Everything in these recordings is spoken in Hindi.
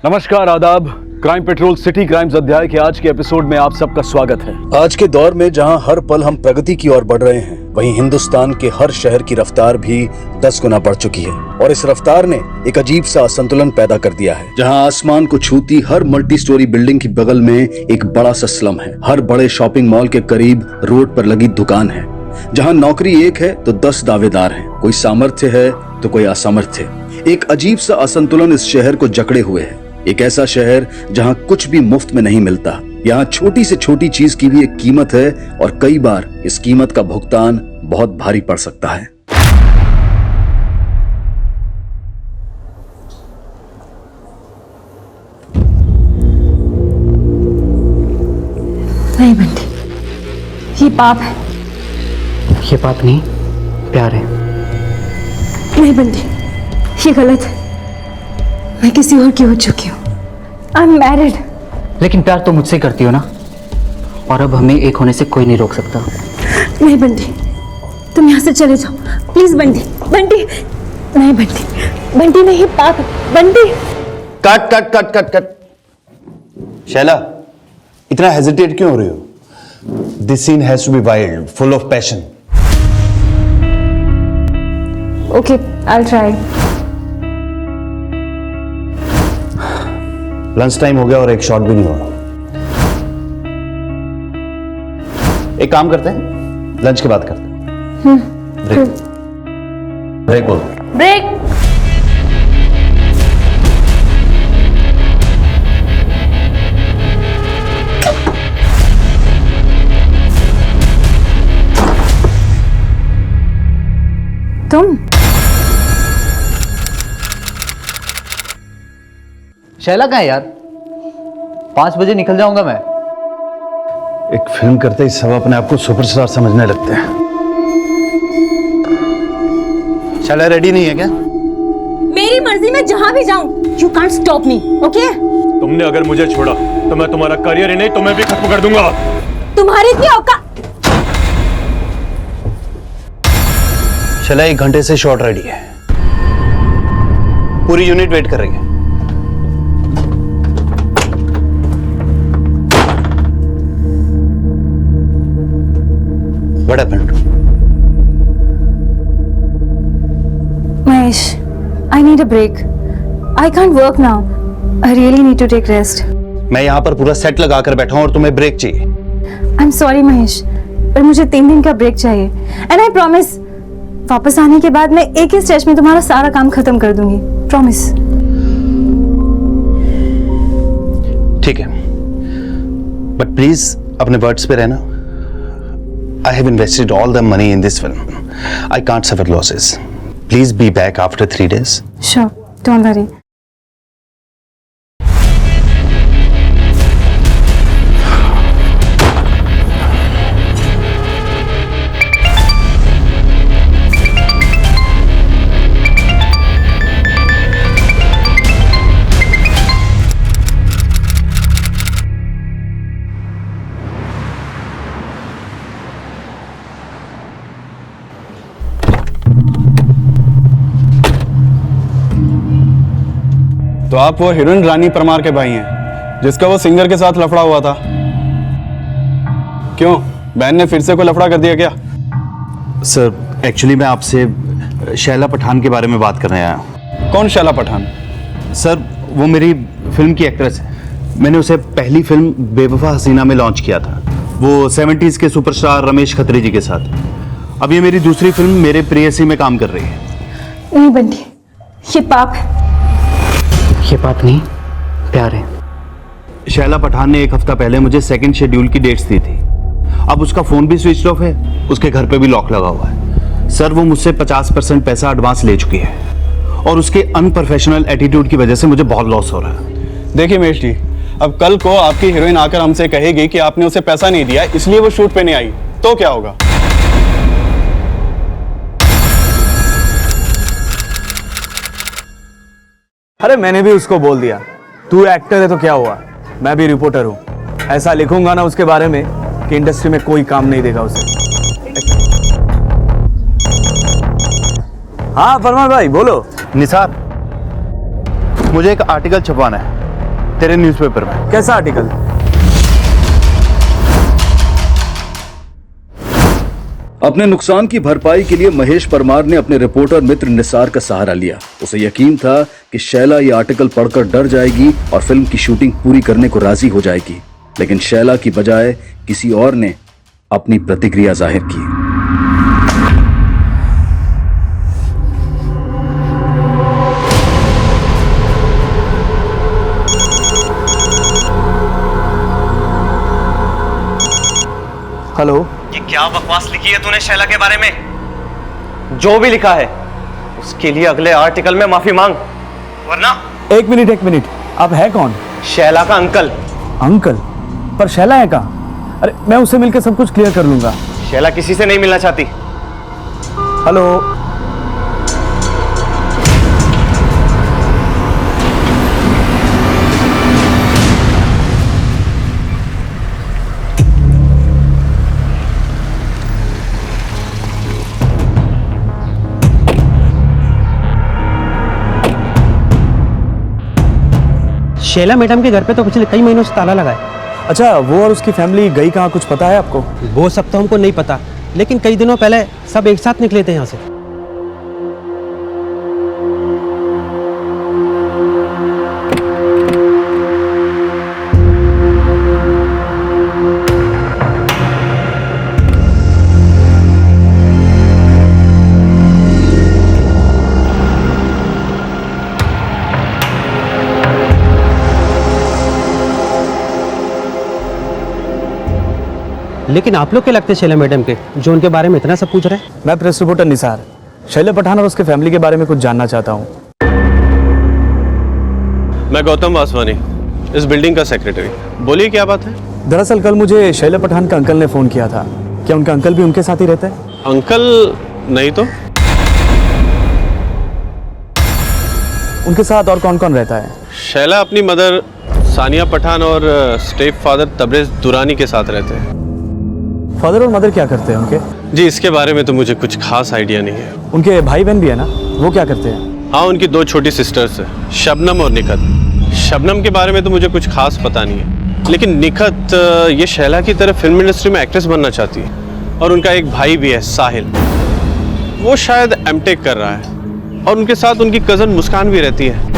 नमस्कार, आदाब। क्राइम पेट्रोल सिटी क्राइम्स अध्याय के आज के एपिसोड में आप सबका स्वागत है। आज के दौर में जहां हर पल हम प्रगति की ओर बढ़ रहे हैं, वहीं हिंदुस्तान के हर शहर की रफ्तार भी 10 गुना बढ़ चुकी है और इस रफ्तार ने एक अजीब सा असंतुलन पैदा कर दिया है। जहां आसमान को छूती हर मल्टी स्टोरी बिल्डिंग की बगल में एक बड़ा सा स्लम है, हर बड़े शॉपिंग मॉल के करीब रोड पर लगी दुकान है, जहां नौकरी एक है तो 10 दावेदार हैं, कोई सामर्थ्य है तो कोई असामर्थ्य। एक अजीब सा असंतुलन इस शहर को जकड़े हुए है। एक ऐसा शहर जहां कुछ भी मुफ्त में नहीं मिलता। यहाँ छोटी से छोटी चीज की भी एक कीमत है और कई बार इस कीमत का भुगतान बहुत भारी पड़ सकता है। नहीं बंटी, ये पाप है। ये पाप नहीं, प्यार है। नहीं बंटी, ये गलत है। मैं किसी और की हो चुकी हूँ। I am married. लेकिन प्यार तो मुझसे करती हो ना, और अब हमें एक होने से कोई नहीं रोक सकता। नहीं बंटी, तुम यहाँ से चले जाओ प्लीज। बंटी, बंटी, नहीं बंटी, बंटी नहीं, पाप है। Bunty, cut cut cut cut cut. Shaila, इतना हेजिटेट क्यों हो रही हो? This scene has to be wild, full of passion. Okay, I will try. Lunch time हो गया और एक शॉट भी नहीं हुआ। एक काम करते हैं, लंच के बाद करते हैं। ब्रेक, ब्रेक बोलो। ब्रेक। तुम शैला कहाँ है यार? 5 बजे निकल जाऊंगा मैं। एक फिल्म करते ही सब अपने आप को सुपरस्टार समझने लगते हैं। शैला रेडी नहीं है क्या? मेरी मर्जी में जहां भी जाऊं, you can't stop me, okay? तुमने अगर मुझे छोड़ा तो मैं तुम्हारा करियर ही नहीं तुम्हें भी खत्म कर दूंगा। तुम्हारी इतनी औकात। शैला, 1 घंटे से शॉट रेडी है, पूरी यूनिट वेट कर रही है। What happened? Mahesh, I need a break. I can't work now. I really need to take rest. मैं यहाँ पर पूरा सेट लगा कर बैठा हूँ और तुम्हें ब्रेक चाहिए। I'm sorry Mahesh, पर मुझे 3 दिन का ब्रेक चाहिए। And I promise, वापस आने के बाद मैं एक ही स्ट्रेच में तुम्हारा सारा काम खत्म कर दूंगी। Promise. ठीक है, बट प्लीज अपने वर्ड्स पे रहना। I have invested all the money in this film. I can't suffer losses. Please be back after 3 days. Sure, don't worry. तो आप वो हीरोइन रानी परमार के भाई हैं, जिसका वो सिंगर के साथ लफड़ा हुआ था। क्यों, बहन ने फिर से कोई लफड़ा कर दिया क्या? सर, एक्चुअली मैं आपसे शैला पठान के बारे में बात करने आया हूँ। कौन शैला पठान? सर, वो मेरी फिल्म की एक्ट्रेस है। मैंने उसे पहली फिल्म बेवफा हसीना में लॉन्च किया था, वो 70s के सुपरस्टार रमेश खत्री जी के साथ। अब ये मेरी दूसरी फिल्म मेरे प्रेयसी में काम कर रही है। नहीं बंटी, ये पाप है। ये पाप नहीं, प्यार है। शैला पठान ने 1 हफ्ता पहले मुझे सेकंड शेड्यूल की डेट्स दी थी। अब उसका फोन भी स्विच ऑफ है, उसके घर पे भी लॉक लगा हुआ है। सर, वो मुझसे 50% पैसा एडवांस ले चुकी है और उसके अनप्रोफेशनल एटीट्यूड की वजह से मुझे बहुत लॉस हो रहा है। देखिए महेश जी, अब कल को आपकी हीरोइन आकर हमसे कहेगी कि आपने उसे पैसा नहीं दिया इसलिए वो शूट पे नहीं आई, तो क्या होगा? अरे मैंने भी उसको बोल दिया, तू एक्टर है तो क्या हुआ, मैं भी रिपोर्टर हूँ। ऐसा लिखूंगा ना उसके बारे में कि इंडस्ट्री में कोई काम नहीं देगा उसे। हाँ फरमान भाई बोलो। निसार, मुझे एक आर्टिकल छपवाना है। तेरे न्यूज़पेपर में। कैसा आर्टिकल? अपने नुकसान की भरपाई के लिए महेश परमार ने अपने रिपोर्टर मित्र निसार का सहारा लिया। उसे यकीन था कि शैला ये आर्टिकल पढ़कर डर जाएगी और फिल्म की शूटिंग पूरी करने को राजी हो जाएगी, लेकिन शैला की बजाय किसी और ने अपनी प्रतिक्रिया जाहिर की। हेलो। ये क्या बकवास लिखी है तूने शैला के बारे में? जो भी लिखा है उसके लिए अगले आर्टिकल में माफी मांग, वरना। एक मिनट, आप है कौन? शैला का अंकल। अंकल? पर शैला है कहाँ? अरे मैं उससे मिलकर सब कुछ क्लियर कर लूंगा। शैला किसी से नहीं मिलना चाहती। हेलो। शैला मैडम के घर पे तो पिछले कई महीनों से ताला लगा है। अच्छा, वो और उसकी फैमिली गई कहाँ, कुछ पता है आपको? वो सब तो हमको नहीं पता, लेकिन कई दिनों पहले सब एक साथ निकले थे यहाँ से। लेकिन आप लोग क्या लगते हैं शैला मैडम के, जो उनके बारे में इतना सब पूछ रहे हैं? मैं प्रेस रिपोर्टर निसार, शैला पठान और उसके फैमिली के बारे में कुछ जानना चाहता हूँ। मैं गौतम वासवानी, इस बिल्डिंग का सेक्रेटरी। बोलिए क्या बात है? दरअसल कल मुझे शैला पठान का अंकल ने फोन किया था। क्या उनका अंकल भी उनके साथ ही रहता है? अंकल नहीं तो। उनके साथ और कौन कौन रहता है? शैला अपनी मदर सानिया पठान और स्टेप फादर तबरेज दुरानी के साथ रहते हैं। फादर और मदर क्या करते हैं उनके? जी इसके बारे में तो मुझे कुछ खास आइडिया नहीं है। उनके भाई बहन भी है ना, वो क्या करते हैं? हाँ, उनकी 2 छोटी सिस्टर्स है, शबनम और निखत। शबनम के बारे में तो मुझे कुछ खास पता नहीं है, लेकिन निखत ये शैला की तरह फिल्म इंडस्ट्री में एक्ट्रेस बनना चाहती है। और उनका एक भाई भी है साहिल, वो शायद एमटेक कर रहा है, और उनके साथ उनकी कजन मुस्कान भी रहती है।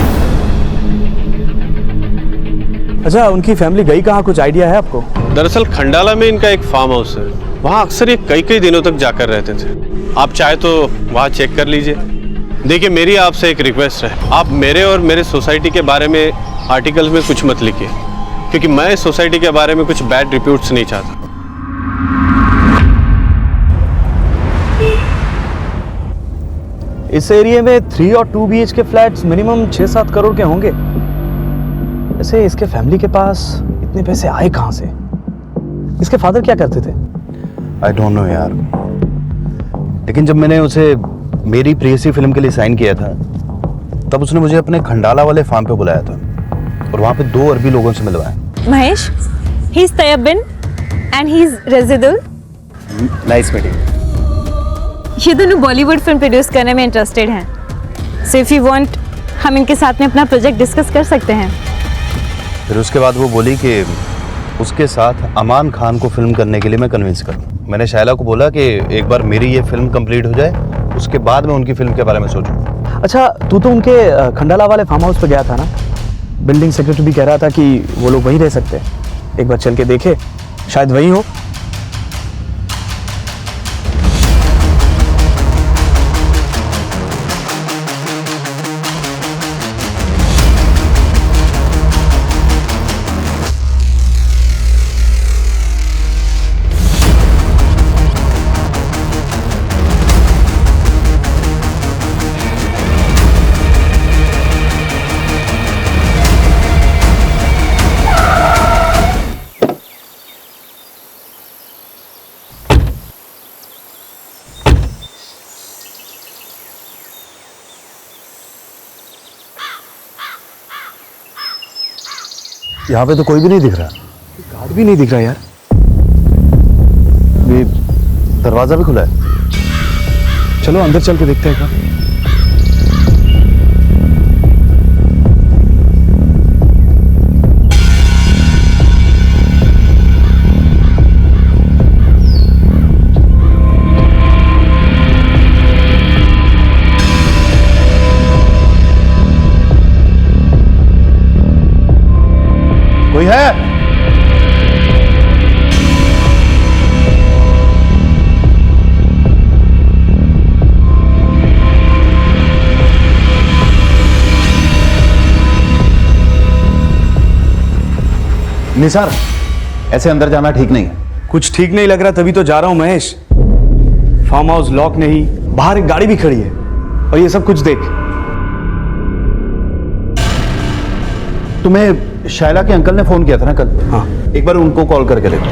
अच्छा, उनकी फैमिली गई कहाँ, कुछ आइडिया है आपको? दरअसल खंडाला में इनका एक फार्म हाउस है, वहाँ अक्सर ये कई दिनों तक जाकर रहते थे। आप चाहे तो वहाँ चेक कर लीजिए। देखिए, मेरी आपसे एक रिक्वेस्ट है, आप मेरे और मेरे सोसाइटी के बारे में आर्टिकल्स में कुछ मत लिखिए, क्योंकि मैं इस सोसाइटी के बारे में कुछ बैड रिपोर्ट्स नहीं चाहता। इस एरिया में 3 और 2 BHK फ्लैट्स मिनिमम 6-7 करोड़ के होंगे। वैसे इसके फैमिली के पास इतने पैसे आए कहाँ से? इसके फादर क्या करते थे? आई डोंट नो यार, लेकिन जब मैंने उसे मेरी प्रेयसी फिल्म के लिए साइन किया था, तब उसने मुझे अपने खंडाला वाले फार्म पे बुलाया था और वहाँ पे 2 अरबी लोगों से मिलवाया। Mahesh, he is Tayyab bin and he is Razidul. Nice meeting. ये दोनों बॉलीवुड फिल्म प्रोड्यूस करने में इंटरेस्टेड हैं, सो इफ यू वांट हम इनके साथ में अपना प्रोजेक्ट डिस्कस कर सकते हैं। फिर उसके बाद वो बोली कि उसके साथ अमान खान को फिल्म करने के लिए मैं कन्विंस करूं। मैंने शैला को बोला कि एक बार मेरी ये फिल्म कंप्लीट हो जाए, उसके बाद मैं उनकी फिल्म के बारे में सोचूं। अच्छा, तू तो उनके खंडाला वाले फार्म हाउस पे गया था ना? बिल्डिंग सेक्रेटरी भी कह रहा था कि वो लोग वहीं रह सकते हैं। एक बार चल के देखे, शायद वही हो। यहाँ पे तो कोई भी नहीं दिख रहा। गार्ड भी नहीं दिख रहा यार। ये दरवाजा भी खुला है। चलो अंदर चल के देखते हैं एक बार। कोई है? निसार, ऐसे अंदर जाना ठीक नहीं है। कुछ ठीक नहीं लग रहा तभी तो जा रहा हूं महेश। फार्म हाउस लॉक नहीं, बाहर एक गाड़ी भी खड़ी है और ये सब कुछ देख। तुम्हें शैला के अंकल ने फोन किया था ना कल? हाँ। एक बार उनको कॉल करके देखो।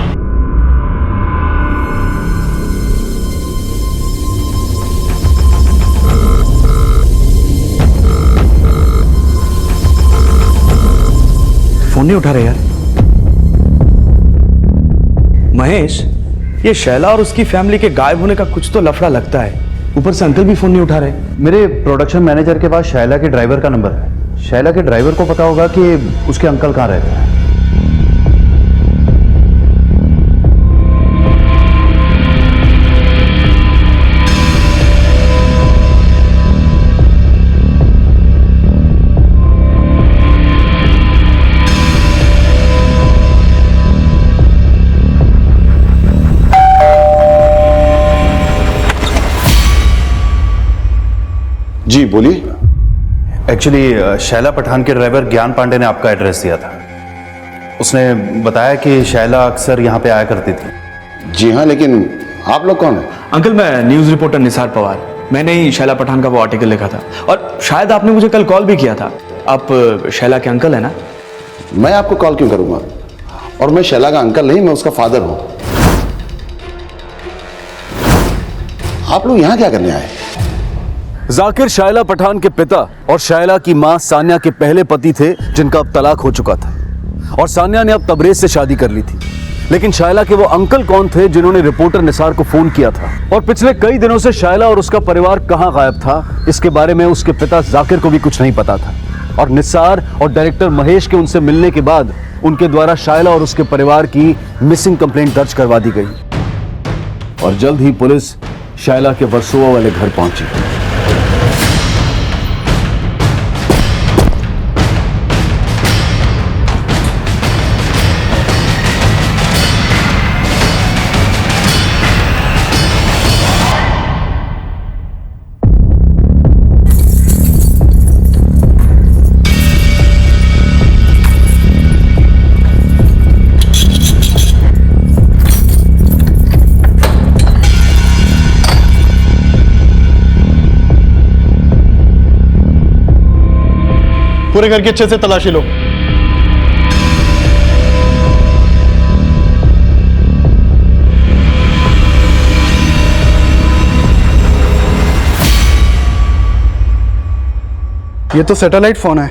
फोन नहीं उठा रहे यार। महेश, ये शैला और उसकी फैमिली के गायब होने का कुछ तो लफड़ा लगता है। ऊपर से अंकल भी फोन नहीं उठा रहे। मेरे प्रोडक्शन मैनेजर के पास शैला के ड्राइवर का नंबर है। शैला के ड्राइवर को पता होगा कि उसके अंकल कहाँ रहते हैं। जी बोलिए। एक्चुअली शैला पठान के ड्राइवर ज्ञान पांडे ने आपका एड्रेस दिया था। उसने बताया कि शैला अक्सर यहाँ पे आया करती थी। जी हाँ, लेकिन आप लोग कौन हैं? अंकल, मैं न्यूज रिपोर्टर निसार पवार। मैंने ही शैला पठान का वो आर्टिकल लिखा था और शायद आपने मुझे कल कॉल भी किया था। आप शैला के अंकल है ना? मैं आपको कॉल क्यों करूंगा? और मैं शैला का अंकल नहीं, मैं उसका फादर हूं। आप लोग यहां क्या करने आए? जाकिर शायला पठान के पिता और शायला की मां सान्या के पहले पति थे, जिनका अब तलाक हो चुका था और सान्या ने अब तबरेज से शादी कर ली थी। लेकिन शायला के वो अंकल कौन थे जिन्होंने रिपोर्टर निसार को फोन किया था, और पिछले कई दिनों से शायला और उसका परिवार कहां गायब था, इसके बारे में उसके पिता जाकिर को भी कुछ नहीं पता था। और निसार और डायरेक्टर महेश के उनसे मिलने के बाद उनके द्वारा शायला और उसके परिवार की मिसिंग कंप्लेंट दर्ज करवा दी गई और जल्द ही पुलिस शायला के वर्सोवा वाले घर पहुंची। पूरे घर की अच्छे से तलाशी लो। ये तो सैटेलाइट फोन है।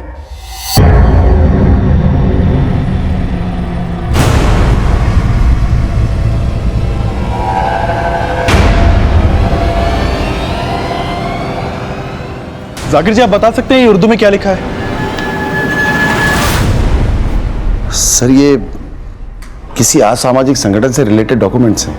जाकिर जी, आप बता सकते हैं ये उर्दू में क्या लिखा है? सर, ये किसी असामाजिक संगठन से रिलेटेड डॉक्यूमेंट्स हैं।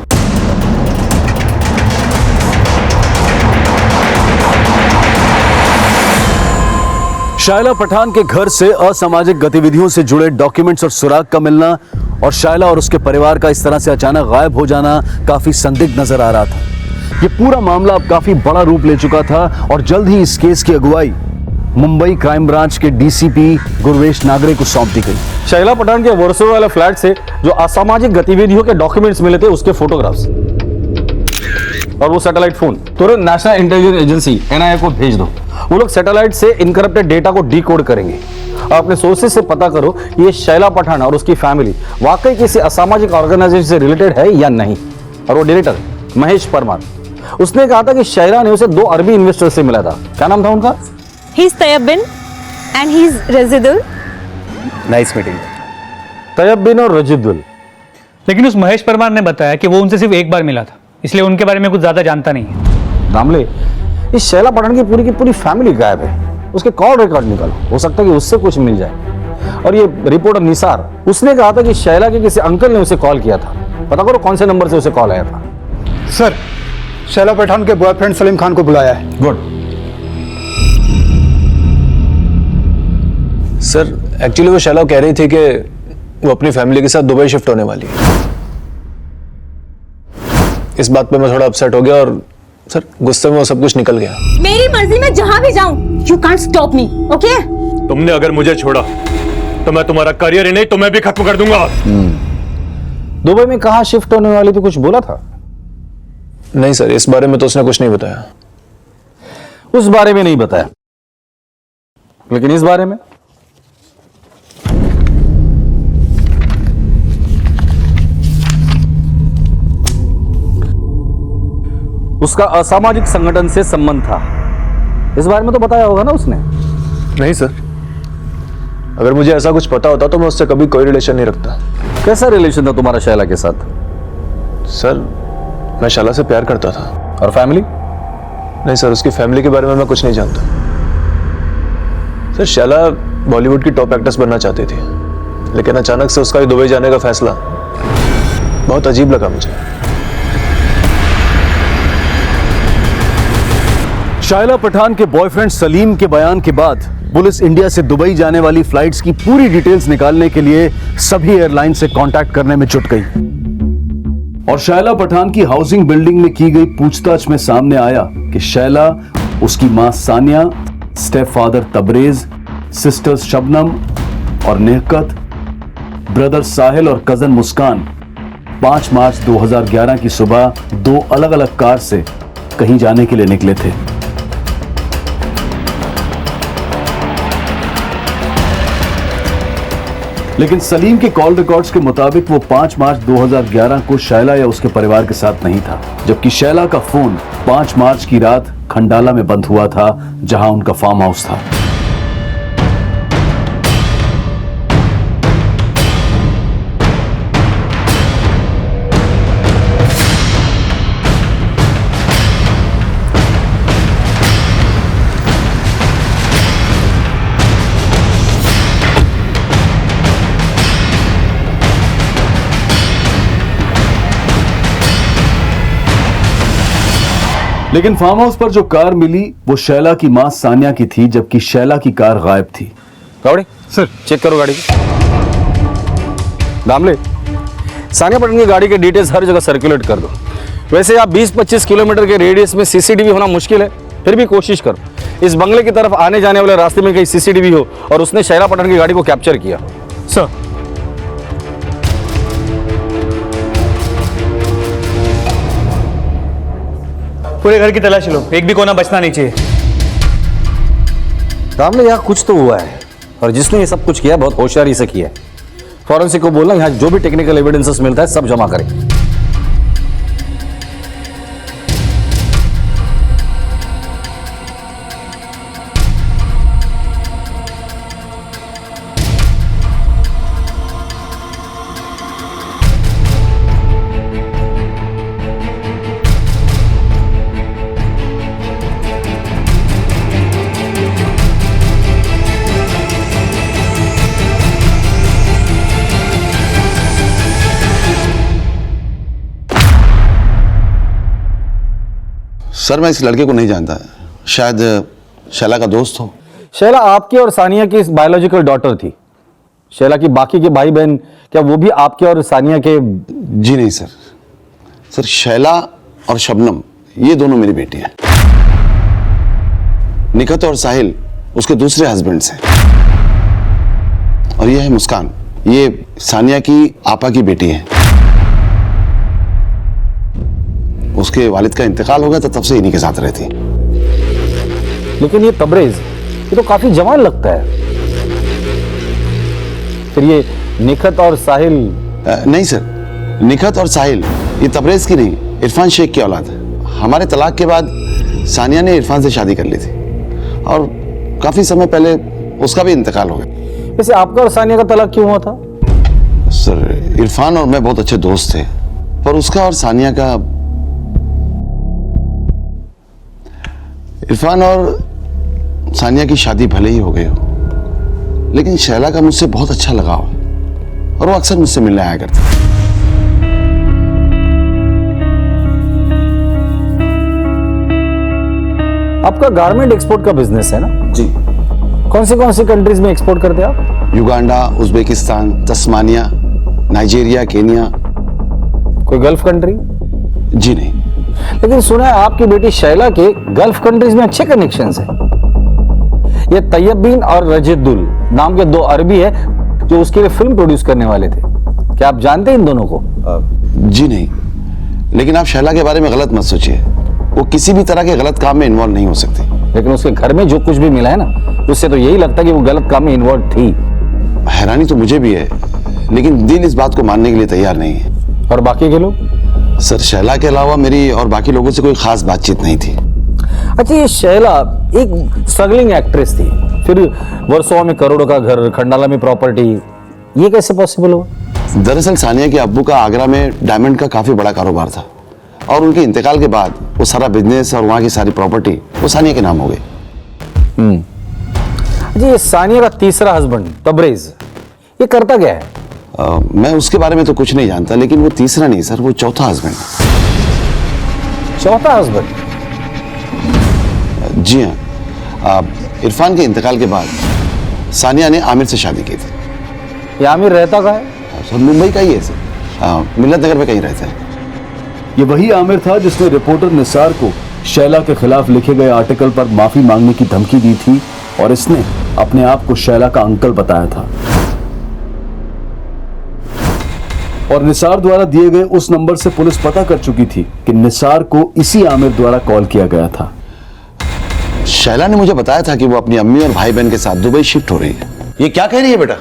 शायला पठान के घर से असामाजिक गतिविधियों से जुड़े डॉक्यूमेंट्स और सुराग का मिलना और शायला और उसके परिवार का इस तरह से अचानक गायब हो जाना काफी संदिग्ध नजर आ रहा था। ये पूरा मामला अब काफी बड़ा रूप ले चुका था और जल्द ही इस केस की अगुवाई मुंबई क्राइम ब्रांच के डीसीपी गुरवेश नागरे को सौंप दी गई। शैला पठान के वर्सोवा वाले फ्लैट से जो असामाजिक गतिविधियों के डॉक्यूमेंट्स मिले थे, उसके फोटोग्राफ्स और वो सैटेलाइट फोन तुरंत नेशनल इंटेलिजेंस एजेंसी एनआईए को भेज दो। वो लोग सैटेलाइट से इनकरप्टेड डेटा को डिकोड करेंगे। अपने सोर्सेज से पता करो कि ये शैला पठान और उसकी फैमिली वाकई किसी असामाजिक ऑर्गेनाइजेशन से रिलेटेड है या नहीं। और वो डायरेक्टर महेश परमार, उसने कहा था कि शैला ने उसे 2 अरबी इन्वेस्टर से मिला था। क्या नाम था उनका? He's Tayyab bin and he's Razidul. Nice meeting. Tayyab bin और रजिदुल। लेकिन उस महेश परमार ने बताया कि वो उनसे सिर्फ एक बार मिला था, इसलिए उनके बारे में कुछ ज्यादा जानता नहीं है। दामले, इस शैला पठान की पूरी फैमिली गायब है। उसके कॉल रिकॉर्ड निकालो, हो सकता है कि उससे कुछ मिल जाए। और ये रिपोर्टर निसार, उसने कहा था कि शैला के किसी अंकल ने उसे कॉल किया था। पता करो कौन से नंबर से उसे कॉल आया था। सर, शैला पठान के बॉयफ्रेंड सलीम खान को बुलाया है। गुड। सर, एक्चुअली वो शैला कह रही थी कि वो अपनी फैमिली के साथ दुबई शिफ्ट होने वाली है। इस बात पे मैं थोड़ा अपसेट हो गया और सर गुस्से में वो सब कुछ निकल गया। मेरी मर्जी में जहां भी जाऊं, you can't stop me, okay? तुमने अगर मुझे छोड़ा तो मैं तुम्हारा करियर ही नहीं तुम्हें भी खत्म कर दूंगा। दुबई में कहां शिफ्ट होने वाली थी, कुछ बोला था? नहीं सर, इस बारे में तो उसने कुछ नहीं बताया। उस बारे में नहीं बताया, लेकिन इस बारे में उसका असामाजिक संगठन से संबंध था, इस बारे में तो बताया होगा ना उसने? नहीं सर, अगर मुझे ऐसा कुछ पता होता तो मैं उससे कभी कोई रिलेशन नहीं रखता। कैसा रिलेशन था तुम्हारा शैला के साथ? सर मैं शैला से प्यार करता था। और फैमिली? नहीं सर, उसकी फैमिली के बारे में मैं कुछ नहीं जानता। सर शैला बॉलीवुड की टॉप एक्ट्रेस बनना चाहती थी, लेकिन अचानक से उसका दुबई जाने का फैसला बहुत अजीब लगा मुझे। शायला पठान के बॉयफ्रेंड सलीम के बयान के बाद पुलिस इंडिया से दुबई जाने वाली फ्लाइट्स की पूरी डिटेल्स निकालने के लिए सभी एयरलाइन से कांटेक्ट करने में जुट गई। और शायला पठान की हाउसिंग बिल्डिंग में की गई पूछताछ में सामने आया कि शैला, उसकी मां Sania, step father Tabrez, sisters Shabnam और नेहकत, ब्रदर साहिल और कजन मुस्कान 5 मार्च 2011 की सुबह 2 अलग-अलग कार से कहीं जाने के लिए निकले थे। लेकिन सलीम के कॉल रिकॉर्ड्स के मुताबिक वो 5 मार्च 2011 को शैला या उसके परिवार के साथ नहीं था, जबकि शैला का फोन 5 मार्च की रात खंडाला में बंद हुआ था, जहां उनका फार्म हाउस था। लेकिन फार्म हाउस पर जो कार मिली वो शैला की मां सानिया की थी, जबकि शैला की कार गायब थी। गाड़ी सर चेक करो गाड़ी को। दामले, सानिया पठान की गाड़ी के डिटेल्स हर जगह सर्कुलेट कर दो। वैसे आप 20-25 किलोमीटर के रेडियस में सीसीटीवी होना मुश्किल है, फिर भी कोशिश करो इस बंगले की तरफ आने जाने वाले रास्ते में कहीं सीसीटीवी हो और उसने शैला पठान की गाड़ी को कैप्चर किया। सर पूरे घर की तलाशी लो, एक भी कोना बचना नहीं चाहिए। दामले, यहाँ कुछ तो हुआ है और जिसने ये सब कुछ किया बहुत होशियारी से किया है। फॉरेंसिक को बोलना यहाँ जो भी टेक्निकल एविडेंसेस मिलता है सब जमा करें। सर मैं इस लड़के को नहीं जानता, शायद शैला का दोस्त हो। शैला आपकी और सानिया की बायोलॉजिकल डॉटर थी। शैला की बाकी के भाई बहन क्या वो भी आपके और सानिया के? जी नहीं सर, सर शैला और शबनम ये दोनों मेरी बेटी हैं। निखत और साहिल उसके दूसरे हस्बैंड्स हैं। और ये है मुस्कान, ये सानिया की आपा की बेटी है। उसके वालिद का इंतकाल हो गया तो तब से इन्हीं के साथ रहती। लेकिन ये तबरेज, ये तो काफी जवान लगता है। फिर ये निखत और साहिल? नहीं सर, निखत और साहिल ये तबरेज की नहीं, इरफान शेख की औलाद है। हमारे तलाक के बाद सानिया ने इरफान से शादी कर ली थी और काफी समय पहले उसका भी इंतकाल हो गया। वैसे आपका और सानिया का तलाक क्यों हुआ था? सर इरफान और मैं बहुत अच्छे दोस्त थे, पर उसका और सानिया का, इरफान और सानिया की शादी भले ही हो गई हो, लेकिन शैला का मुझसे बहुत अच्छा लगाव है और वो अक्सर मुझसे मिलने आया करती है। आपका गारमेंट एक्सपोर्ट का बिजनेस है ना? जी। कौन सी कंट्रीज में एक्सपोर्ट करते हैं आप? Uganda, Uzbekistan, Tasmania Nigeria, Kenya. कोई गल्फ कंट्री? जी नहीं। लेकिन सुना है आपकी बेटी शैला के गल्फ कंट्रीज में अच्छे कनेक्शंस हैं। ये तैयबीन और रजिदुल नाम के 2 अरबी है जो उसके लिए फिल्म प्रोड्यूस करने वाले थे। क्या आप जानते हैं इन दोनों को? जी नहीं, लेकिन आप शैला के बारे में गलत मत सोचिए। वो किसी भी तरह के गलत काम में इन्वॉल्व नहीं हो सकती। लेकिन उसके घर में जो कुछ भी मिला है ना, उससे तो यही लगता है कि वो गलत काम में इन्वॉल्व थी। हैरानी तो मुझे भी है, लेकिन दिल इस बात को मानने के लिए तैयार नहीं है। और बाकी के लोग? सर, शैला के अलावा मेरी और बाकी लोगों से कोई खास बातचीत नहीं थी। अच्छा, ये शैला एक स्ट्रगलिंग एक्ट्रेस थी, फिर वर्सोवा में करोड़ों का घर, खंडाला में प्रॉपर्टी, ये कैसे पॉसिबल हुआ? दरअसल सानिया के अब्बू का आगरा में डायमंड का काफी बड़ा कारोबार था और उनके इंतकाल के बाद वो सारा बिजनेस और वहां की सारी प्रॉपर्टी वो सानिया के नाम हो गई। जी, ये सानिया का तीसरा हस्बैंड तबरेज, ये करता क्या है? मैं उसके बारे में तो कुछ नहीं जानता, लेकिन वो तीसरा नहीं सर, वो चौथा हस्बैंड है। चौथा हस्बैंड? जी हाँ। इरफान के इंतकाल के बाद सानिया ने आमिर से शादी की थी। ये आमिर रहता कहाँ है? सर, मुंबई का ही है सर, मिलत नगर में कहीं रहता है। ये वही आमिर था जिसने रिपोर्टर निसार को शैला के खिलाफ लिखे गए आर्टिकल पर माफी मांगने की धमकी दी थी और इसने अपने आप को शैला का अंकल बताया था। और निसार द्वारा दिए गए उस नंबर से पुलिस पता कर चुकी थी कि निसार को इसी आमिर द्वारा कॉल किया गया था। शैला ने मुझे बताया था कि वो अपनी अम्मी और भाई बहन के साथ दुबई शिफ्ट हो रही है। ये क्या कह रही है बेटा?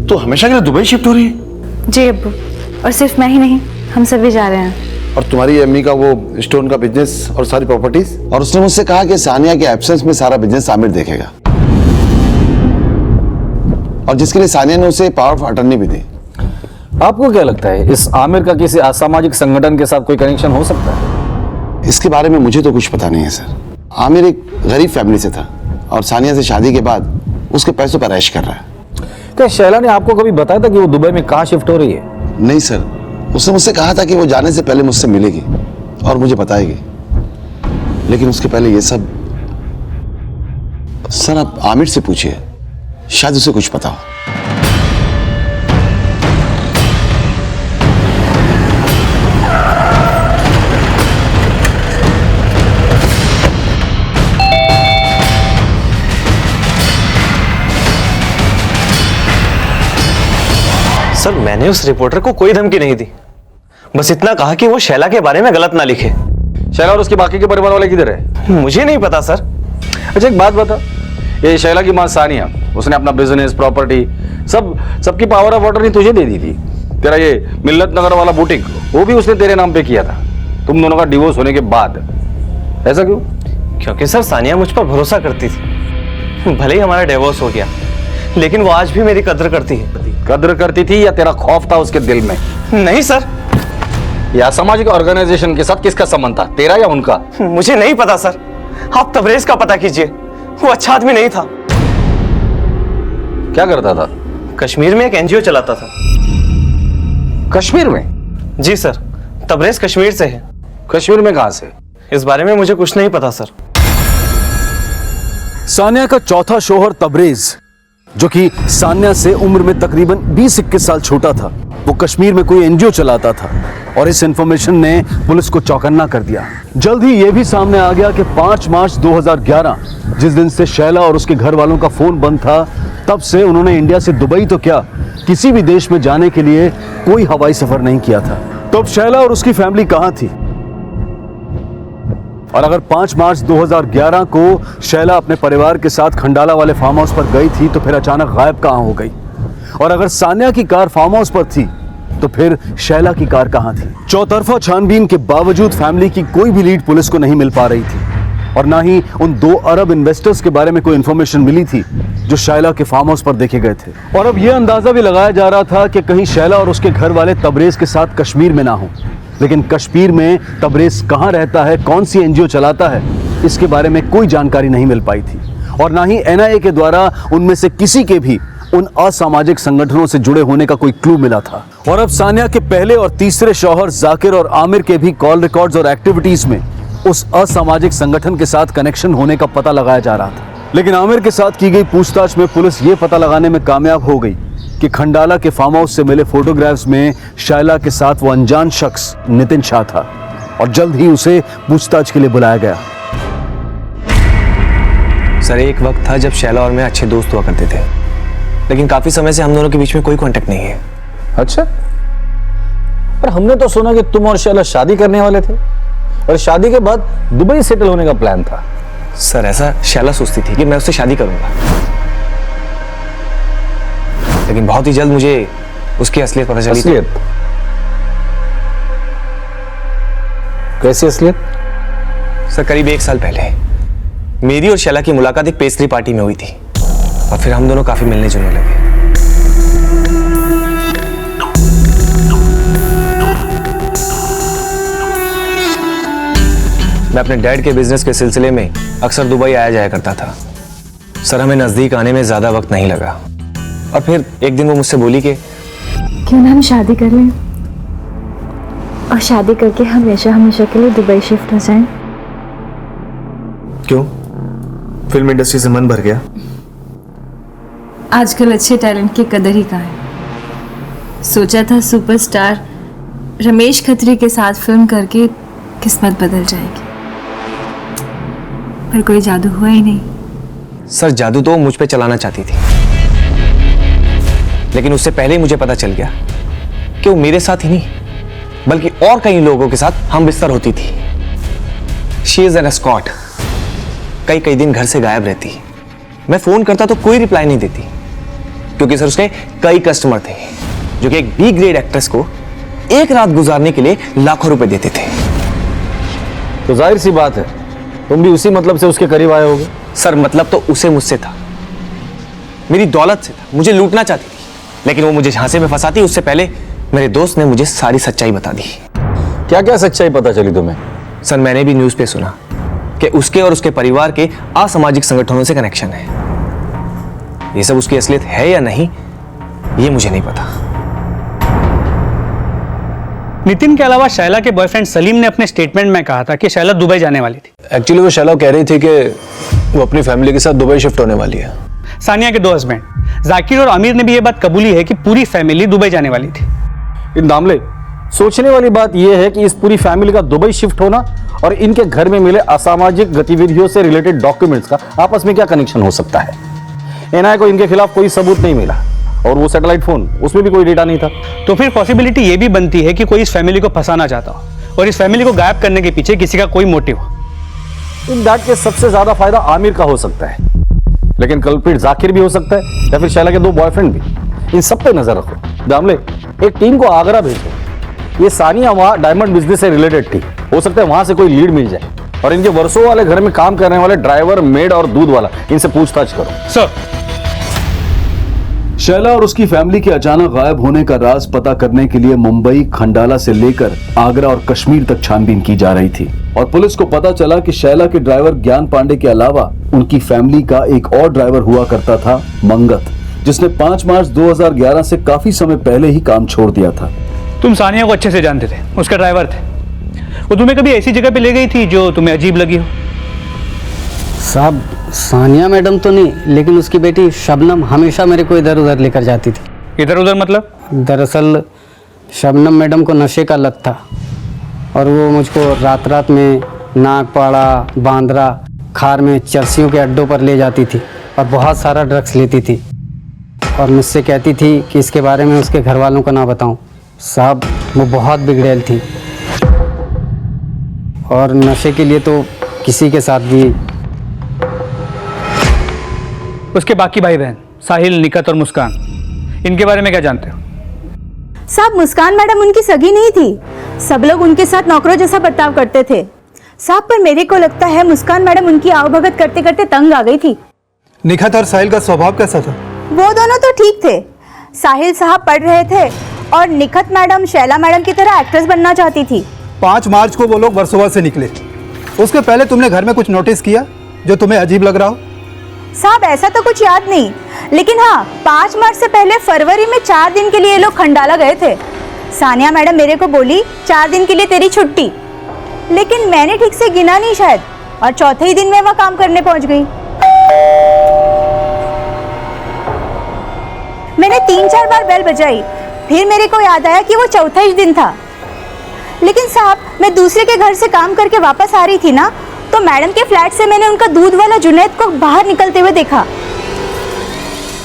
तो हमेशा के लिए दुबई शिफ्ट हो रही है? जी अब्बू, और सिर्फ मैं ही नहीं, हम सब भी जा रहे हैं। और तुम्हारी अम्मी का वो स्टोन का बिजनेस और सारी प्रॉपर्टीज? और उसने मुझसे कहा कि सानिया के एब्सेंस में सारा बिजनेस आमिर देखेगा, और जिसके लिए सानिया ने उसे पावर ऑफ अटर्नी भी दी। आपको क्या लगता है, इस आमिर का किसी असामाजिक संगठन के साथ कोई कनेक्शन हो सकता है? इसके बारे में मुझे तो कुछ पता नहीं है सर। आमिर एक गरीब फैमिली से था और सानिया से शादी के बाद उसके पैसों पर ऐश कर रहा है। क्या शैला ने आपको कभी बताया था कि वो दुबई में कहाँ शिफ्ट हो रही है? नहीं सर, उसने मुझसे कहा था कि वो जाने से पहले मुझसे मिलेगी और मुझे बताएगी, लेकिन उसके पहले ये सब। सर, आप आमिर से पूछिए, शायद उसे कुछ पता हो। सर, मैंने उस रिपोर्टर को कोई धमकी नहीं दी, बस इतना कहा कि वो शैला के बारे में गलत ना लिखे। शैला और उसके बाकी के परिवार वाले किधर है? मुझे नहीं पता सर। अच्छा, एक बात बता, ये शैला की मां सानिया, उसने अपना बिजनेस, प्रॉपर्टी सबकी पावर ऑफ अटर्नी तुझे दे दी थी। तेरा ये मिल्लत नगर वाला बुटीक, वो भी उसने तेरे नाम पे किया था, तुम दोनों का डिवोर्स होने के बाद। ऐसा क्यों? क्योंकि सर सानिया मुझ पर भरोसा करती थी। भले ही हमारा डिवोर्स हो गया, लेकिन वो आज भी मेरी कद्र करती है। कद्र करती थी या तेरा खौफ था उसके दिल में? नहीं सर। या सामाजिक ऑर्गेनाइजेशन के साथ किसका संबंध था, तेरा या उनका? मुझे नहीं पता सर, आप तबरेज का पता कीजिए, वो अच्छा आदमी नहीं था। क्या करता था? कश्मीर में एक एनजीओ चलाता था। कश्मीर में? जी सर, तबरेज कश्मीर से है। कश्मीर में कहां से? इस बारे में मुझे कुछ नहीं पता सर। सानिया का चौथा शौहर तबरेज, जो कि सानिया से उम्र में तकरीबन 20-21 साल छोटा था, वो कश्मीर में कोई एनजीओ चलाता था और इस इंफॉर्मेशन ने पुलिस को चौकन्ना कर दिया। जल्द ही यह भी सामने आ गया कि 5 मार्च 2011, जिस दिन से शैला और उसके घर वालों का फोन बंद था, तब से उन्होंने इंडिया से दुबई तो क्या, किसी भी देश में जाने के लिए कोई हवाई सफर नहीं किया था। तो अब शैला और उसकी फैमिली कहां थी? और अगर 5 मार्च 2011 को शैला अपने परिवार के साथ खंडाला वाले फार्म हाउस पर गई थी, तो फिर अचानक गायब कहां हो गई? और अगर सानिया की कार फार्म हाउस पर थी, तो फिर शैला की कार कहां थी? चौतरफा छानबीन के बावजूद फैमिली की कोई भी लीड पुलिस को नहीं मिल पा रही थी, और ना ही उन 2 अरब इन्वेस्टर्स के बारे में कोई इंफॉर्मेशन मिली थी जो शैला के फार्म हाउस पर देखे गए थे। और अब यह अंदाजा भी लगाया जा रहा था कि कहीं शैला और उसके घर वाले तबरेज के साथ कश्मीर में ना हो। लेकिन कश्मीर में तबरेज कहां रहता है, कौन सी एनजीओ चलाता है, इसके बारे में कोई जानकारी नहीं मिल पाई थी, और ना ही एनआईए के द्वारा उनमें से किसी के भी उन असामाजिक संगठनों से जुड़े होने का कोई क्लू मिला था। और अब सानिया के पहले और तीसरे शौहर जाकिर और आमिर के भी कॉल रिकॉर्ड्स और एक्टिविटीज में उस असामाजिक संगठन के साथ कनेक्शन होने का पता लगाया जा रहा था। लेकिन आमिर के साथ की गई पूछताछ में पुलिस ये पता लगाने में कामयाब हो गई कि खंडाला के फार्म हाउस से मिले फोटोग्राफ्स में शैला के साथ वो अनजान शख्स नितिन शाह था और जल्द ही उसे पूछताछ के लिए बुलाया गया। सर एक वक्त था जब शैला और मैं अच्छे दोस्त हुआ करते थे, लेकिन काफी समय से हम दोनों के बीच में कोई कांटेक्ट नहीं है। अच्छा, पर हमने तो सुना कि तुम और शैला शादी करने वाले थे और शादी के बाद दुबई सेटल होने का प्लान था। सर ऐसा शैला सोचती थी कि मैं उससे शादी करूंगा, लेकिन बहुत ही जल्द मुझे उसकी असलियत पता चली। असलियत? कैसी असलियत? सर करीब 1 साल पहले मेरी और शैला की मुलाकात एक पेस्ट्री पार्टी में हुई थी और फिर हम दोनों काफी मिलने जुलने लगे। मैं अपने डैड के बिजनेस के सिलसिले में अक्सर दुबई आया जाया करता था। सर हमें नजदीक आने में ज्यादा वक्त नहीं लगा और फिर एक दिन वो मुझसे बोली कि क्यों ना हम शादी कर लें और शादी करके हमेशा हमेशा के लिए दुबई शिफ्ट हो जाएं। क्यों, फिल्म इंडस्ट्री से मन भर गया? आजकल अच्छे टैलेंट की कदर ही कहाँ है। सोचा था सुपरस्टार रमेश खत्री के साथ फिल्म करके किस्मत बदल जाएगी, पर कोई जादू हुआ ही नहीं। सर जादू तो वो मुझ पे चलाना चाहती थी, लेकिन उससे पहले ही मुझे पता चल गया कि वो मेरे साथ ही नहीं बल्कि और कई लोगों के साथ हम बिस्तर होती थी। She is an escort. कई दिन घर से गायब रहती। मैं फोन करता तो कोई रिप्लाई नहीं देती, क्योंकि सर उसके कई कस्टमर थे जो कि एक बी ग्रेड एक्ट्रेस को एक रात गुजारने के लिए लाखों रुपए देते थे। तो जाहिर सी बात है तुम भी उसी मतलब से उसके करीब आए होगे। सर मतलब तो उसे मुझसे था, मेरी दौलत से था, मुझे लूटना चाहती थी, लेकिन वो मुझे झांसे में फंसाती उससे पहले मेरे दोस्त ने मुझे सारी सच्चाई बता दी। क्या क्या सच्चाई पता चली तुम्हें? सर मैंने भी न्यूज़ पे सुना कि उसके और उसके परिवार के असामाजिक संगठनों से कनेक्शन है। ये सब उसकी असलियत है या नहीं ये मुझे नहीं पता। नितिन के अलावा शैला के बॉयफ्रेंड सलीम ने अपने स्टेटमेंट में कहा था कि शैला दुबई जाने वाली थी। एक्चुअली वो शैला कह रही थी कि वो अपनी फैमिली के साथ दुबई शिफ्ट होने वाली है। सानिया के 2 हस्बैंड जाकिर और आमिर ने भी ये बात कबूली है कि पूरी फैमिली दुबई जाने वाली थी। इन दामले सोचने वाली बात यह है कि इस पूरी फैमिली का दुबई शिफ्ट होना और इनके घर में मिले असामाजिक गतिविधियों से रिलेटेड डॉक्यूमेंट्स का आपस में क्या कनेक्शन हो सकता है। एनआईए को इनके खिलाफ कोई सबूत नहीं मिला और वो सैटेलाइट फोन उसमें भी कोई डेटा नहीं था। तो फिर पॉसिबिलिटी ये भी बनती है कि कोई इस फैमिली को फंसाना चाहता हो और इस फैमिली को गायब करने के पीछे किसी का कोई मोटिव हो। इन दैट केस सबसे ज्यादा फायदा आमिर का हो सकता है, लेकिन कल्प्रिट जाकिर भी हो सकता है या फिर शैला के 2 बॉयफ्रेंड भी। इन सब पे नजर रखो। दामले एक टीम को आगरा भेजो। ये सानिया वहां डायमंड बिजनेस से रिलेटेड थी, हो सकता है वहां से कोई लीड मिल जाए और इनके वर्षों वाले घर में काम करने वाले ड्राइवर, मेड और दूध वाला इनसे पूछताछ करो। सर शैला और उसकी फैमिली के अचानक गायब होने का राज पता करने के लिए मुंबई, खंडाला से लेकर आगरा और कश्मीर तक छानबीन की जा रही थी और पुलिस को पता चला कि शैला के ड्राइवर ज्ञान पांडे के अलावा उनकी फैमिली का एक और ड्राइवर हुआ करता था, मंगत, जिसने 5 मार्च 2011 से काफी समय पहले ही काम छोड़ दिया था। तुम सानिया को अच्छे से जानते थे, उसका ड्राइवर थे। वो तुम्हें कभी ऐसी जगह पे ले गई थी जो तुम्हें अजीब लगी हो? साहब सानिया मैडम तो नहीं, लेकिन उसकी बेटी शबनम हमेशा मेरे को इधर उधर लेकर जाती थी। इधर उधर मतलब? दरअसल शबनम मैडम को नशे का लत था और वो मुझको रात रात में नागपाड़ा, बांद्रा, खार में चरसियों के अड्डों पर ले जाती थी और बहुत सारा ड्रग्स लेती थी और मुझसे कहती थी कि इसके बारे में उसके घर वालों को ना बताऊं। साहब वो बहुत बिगड़ैल थी और नशे के लिए तो किसी के साथ भी। उसके बाकी भाई बहन साहिल, निकत और मुस्कान, इनके बारे में क्या जानते हो? साहब मुस्कान मैडम उनकी सगी नहीं थी, सब लोग उनके साथ नौकरों जैसा बर्ताव करते थे साहब, पर मेरे को लगता है मुस्कान मैडम उनकी आवभगत करते करते तंग आ गई थी। निखत और साहिल का स्वभाव कैसा था? वो दोनों तो ठीक थे। साहिल साहब पढ़ रहे थे और निखत मैडम शैला मैडम की तरह एक्ट्रेस बनना चाहती थी। 5 मार्च को वो लोग वर्सोवा से निकले। उसके पहले तुमने घर में कुछ नोटिस किया जो तुम्हें अजीब लग रहा हो? साहब ऐसा तो कुछ याद नहीं, लेकिन हाँ 5 मार्च से पहले फरवरी में 4 दिन के लिए ये लोग खंडाला गए थे। सानिया मैडम मेरे को बोली 4 दिन के लिए तेरी छुट्टी, लेकिन मैंने ठीक से गिना नहीं शायद, और चौथे ही दिन में वहाँ काम करने पहुंच गई। मैंने मैंने 3-4 बार बेल बजाई, फिर मेरे को याद आया कि वो चौथा ही दिन था। लेकिन साहब, मैं दूसरे के घर से काम करके वापस आ रही थी ना, तो मैडम के फ्लैट से मैंने उनका दूध वाला जुनैद को बाहर निकलते हुए देखा।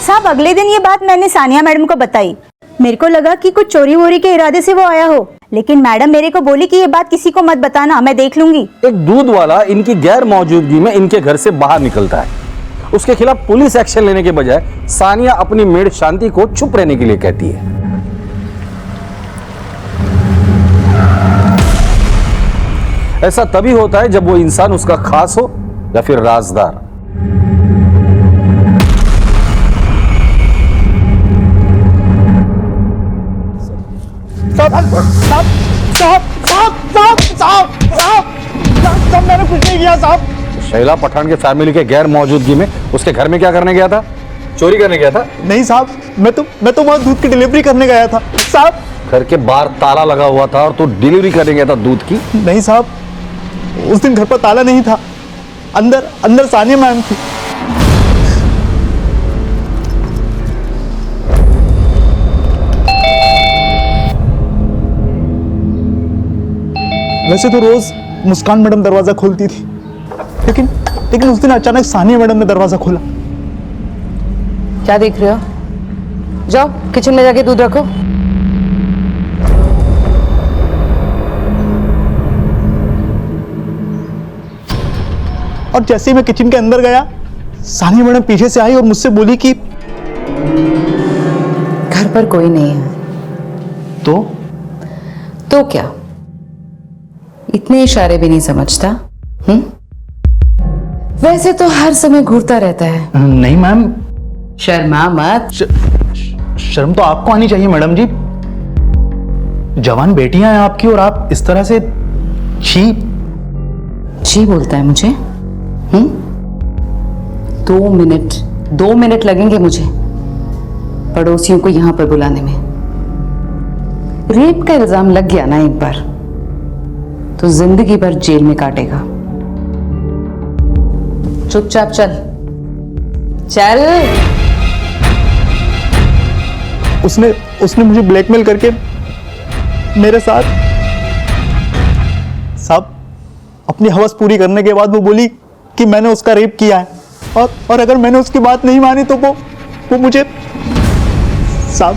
साहब, अगले दिन ये बात मैंने सानिया मैडम को बताई। मेरे को लगा कि कुछ चोरी वोरी के इरादे से वो आया हो, लेकिन मैडम मेरे को बोली कि ये बात किसी को मत बताना, मैं देख लूंगी। एक दूध वाला इनकी गैर मौजूदगी में इनके घर से बाहर निकलता है, उसके खिलाफ पुलिस एक्शन लेने के बजाय सानिया अपनी मेड शांति को चुप रहने के लिए कहती है। ऐसा तभी होता है जब वो इंसान उसका खास हो या फिर राजदार। मैंने कुछ नहीं किया साहब। शैला पठान के फैमिली के गैर मौजूदगी में उसके घर में क्या करने गया था? चोरी करने गया था? नहीं साहब, मैं तो वहां दूध की डिलीवरी करने गया था साहब। घर के बाहर ताला लगा हुआ था और तू डिलीवरी करने गया था दूध की? नहीं साहब, उस दिन घर पर ताला नहीं था, अंदर सानिया मैम थी। वैसे तो रोज मुस्कान मैडम दरवाजा खोलती थी, लेकिन उस दिन अचानक सानिया मैडम ने दरवाजा खोला। क्या देख रहे हो? जाओ किचन में जाके दूध रखो। और जैसे ही मैं किचन के अंदर गया, सानिया मैडम पीछे से आई और मुझसे बोली कि घर पर कोई नहीं है। तो क्या? इतने इशारे भी नहीं समझता? वैसे तो हर समय घूरता रहता है। नहीं मैम। शर्मा मत। शर्म तो आपको आनी चाहिए मैडम जी। जवान बेटियां हैं आपकी और आप इस तरह से छी बोलता है मुझे? 2 मिनट लगेंगे मुझे पड़ोसियों को यहां पर बुलाने में। रेप का इल्जाम लग गया ना एक बार, तो जिंदगी भर जेल में काटेगा। चुपचाप चल। उसने मुझे ब्लैकमेल करके मेरे साथ साहब अपनी हवस पूरी करने के बाद वो बोली कि मैंने उसका रेप किया है, और अगर मैंने उसकी बात नहीं मानी तो वो मुझे साहब,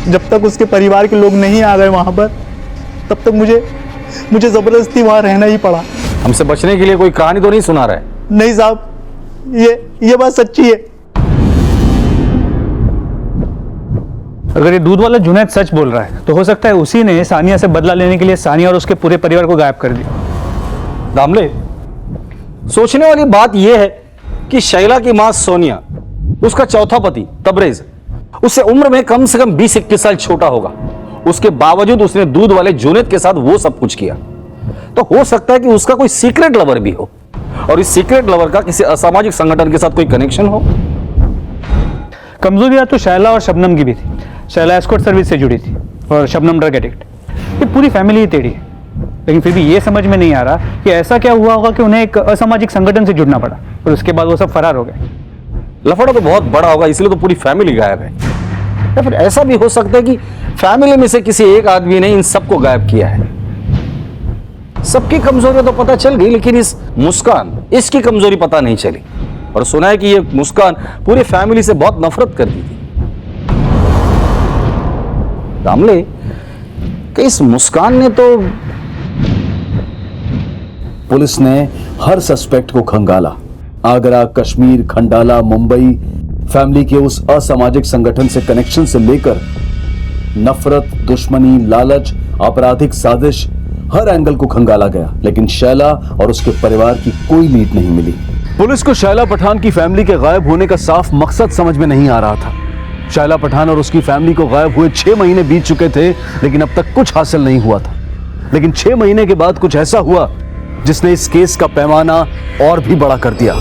जब तक उसके परिवार के लोग नहीं आ गए वहां पर, तब तक मुझे जबरदस्ती वहां रहना ही पड़ा। हमसे बचने के लिए कोई कहानी तो नहीं सुना रहा है? नहीं साहब, ये बात सच्ची है। अगर ये दूध वाला जुनैद सच बोल रहा है तो हो सकता है उसी ने सानिया से बदला लेने के लिए सानिया और उसके पूरे परिवार को गायब कर दिया। दामले, सोचने वाली बात यह है कि शैला की मां सोनिया, उसका चौथा पति तबरेज, उससे उम्र में कम से कम 20-21 साल छोटा होगा। उसके बावजूद उसने दूध वाले जुनैद के साथ वो सब कुछ किया। तो हो सकता है कि उसका कोई सीक्रेट लवर भी हो, और इस सीक्रेट लवर का किसी असामाजिक संगठन के साथ कोई कनेक्शन हो। कमजोरियां तो शैला और शबनम की भी थी। शैला एस्कॉर्ट सर्विस से जुड़ी थी और शबनम ड्रग एडिक्ट। ये पूरी फैमिली ही टेढ़ी है, लेकिन फिर भी ये समझ में नहीं आ रहा कि ऐसा क्या हुआ होगा कि उन्हें एक असामाजिक संगठन से जुड़ना पड़ा और उसके बाद वो सब फरार हो गए। लफड़ा तो बहुत बड़ा होगा, इसलिए तो पूरी फैमिली गायब है। या फिर ऐसा भी हो सकता है कि फैमिली में से किसी एक आदमी ने इन सबको गायब किया है। सबकी कमजोरियां तो पता चल गई, लेकिन इस मुस्कान, इसकी कमजोरी पता नहीं चली। और सुना है कि ये मुस्कान पूरी फैमिली से बहुत नफरत करती थी। दामले, कि इस मुस्कान ने तो पुलिस ने हर सस्पेक्ट को खंगाला। आगरा, कश्मीर, खंडाला, मुंबई, फैमिली के उस असामाजिक संगठन से कनेक्शन से लेकर नफरत, दुश्मनी, लालच, आपराधिक साजिश, हर एंगल को खंगाला गया, लेकिन शैला और उसके परिवार की कोई लीड नहीं मिली। पुलिस को शैला पठान की फैमिली के गायब होने का साफ मकसद समझ में नहीं आ रहा था। शैला पठान और उसकी फैमिली को गायब हुए 6 महीने बीत चुके थे, लेकिन अब तक कुछ हासिल नहीं हुआ था। लेकिन 6 महीने के बाद कुछ ऐसा हुआ जिसने इस केस का पैमाना और भी बड़ा कर दिया।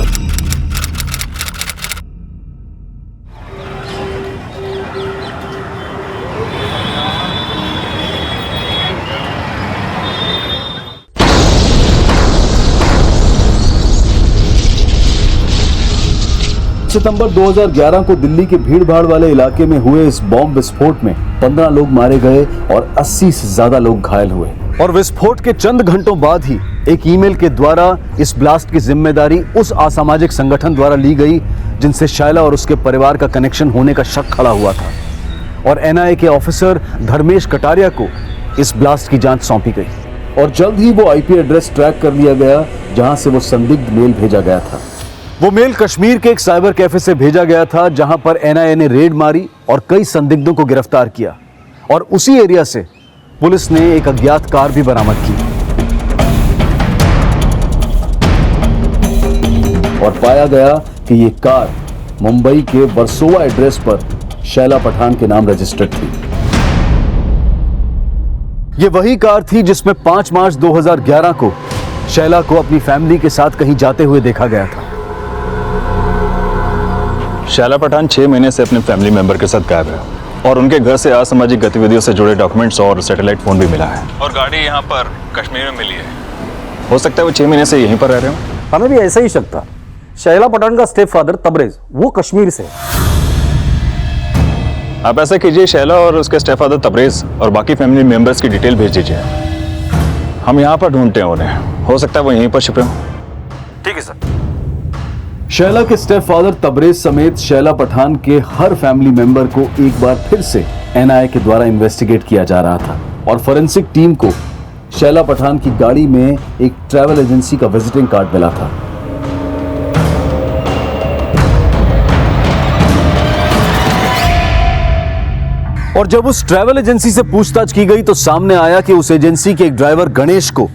सितंबर 2011 को दिल्ली के भीड़-भाड़ वाले इलाके में हुए इस बॉम्ब विस्फोट में 15 लोग मारे गए और 80 से ज्यादा लोग घायल हुए। और विस्फोट के चंद घंटों बाद ही एक ईमेल के द्वारा इस ब्लास्ट की जिम्मेदारी उस असामाजिक संगठन द्वारा ली गई जिनसे शैला और उसके परिवार का कनेक्शन होने का शक खड़ा हुआ था। और एनआईए के ऑफिसर धर्मेश कटारिया को इस ब्लास्ट की जांच सौंपी गई और जल्द ही वो आईपी एड्रेस ट्रैक कर लिया गया जहां से वो संदिग्ध मेल भेजा गया था। वो मेल कश्मीर के एक साइबर कैफे से भेजा गया था जहां पर एनआईए ने रेड मारी और कई संदिग्धों को गिरफ्तार किया और उसी एरिया से पुलिस ने एक अज्ञात कार भी बरामद की और पाया गया कि ये कार मुंबई के वर्सोवा एड्रेस पर शैला पठान के नाम रजिस्टर्ड थी। ये वही कार थी जिसमें 5 मार्च 2011 को शैला को अपनी फैमिली के साथ कहीं जाते हुए देखा गया था। शैला पठान 6 महीने से अपने फैमिली मेंबर के साथ गायब है और उनके घर से असामाजिक गतिविधियों से जुड़े डॉक्यूमेंट्स और सैटेलाइट फोन भी मिला है और गाड़ी यहाँ पर कश्मीर में मिली है। हो सकता है वो 6 महीने से यहीं पर रह रहे हो। हमें भी ऐसा ही शक था। शैला पठान का स्टेप फादर तबरेज वो कश्मीर से। आप ऐसा कीजिए, शैला और उसके स्टेप फादर तबरेज और बाकी फैमिली मेंबर्स की डिटेल भेज दीजिए। हम यहाँ पर ढूंढते हैं उन्हें, हो सकता है वो यहीं पर छिपे हों। ठीक है सर। शैला के स्टेप फादर तबरेज समेत शैला पठान के हर फैमिली मेंबर को एक बार फिर से एनआईए के द्वारा इन्वेस्टिगेट किया जा रहा था और फोरेंसिक टीम को शैला पठान की गाड़ी में एक ट्रैवल एजेंसी का विजिटिंग कार्ड मिला था। और जब उस ट्रैवल एजेंसी से पूछताछ की गई तो सामने आया कि उस एजेंसी के एक ड्राइवर गणेश को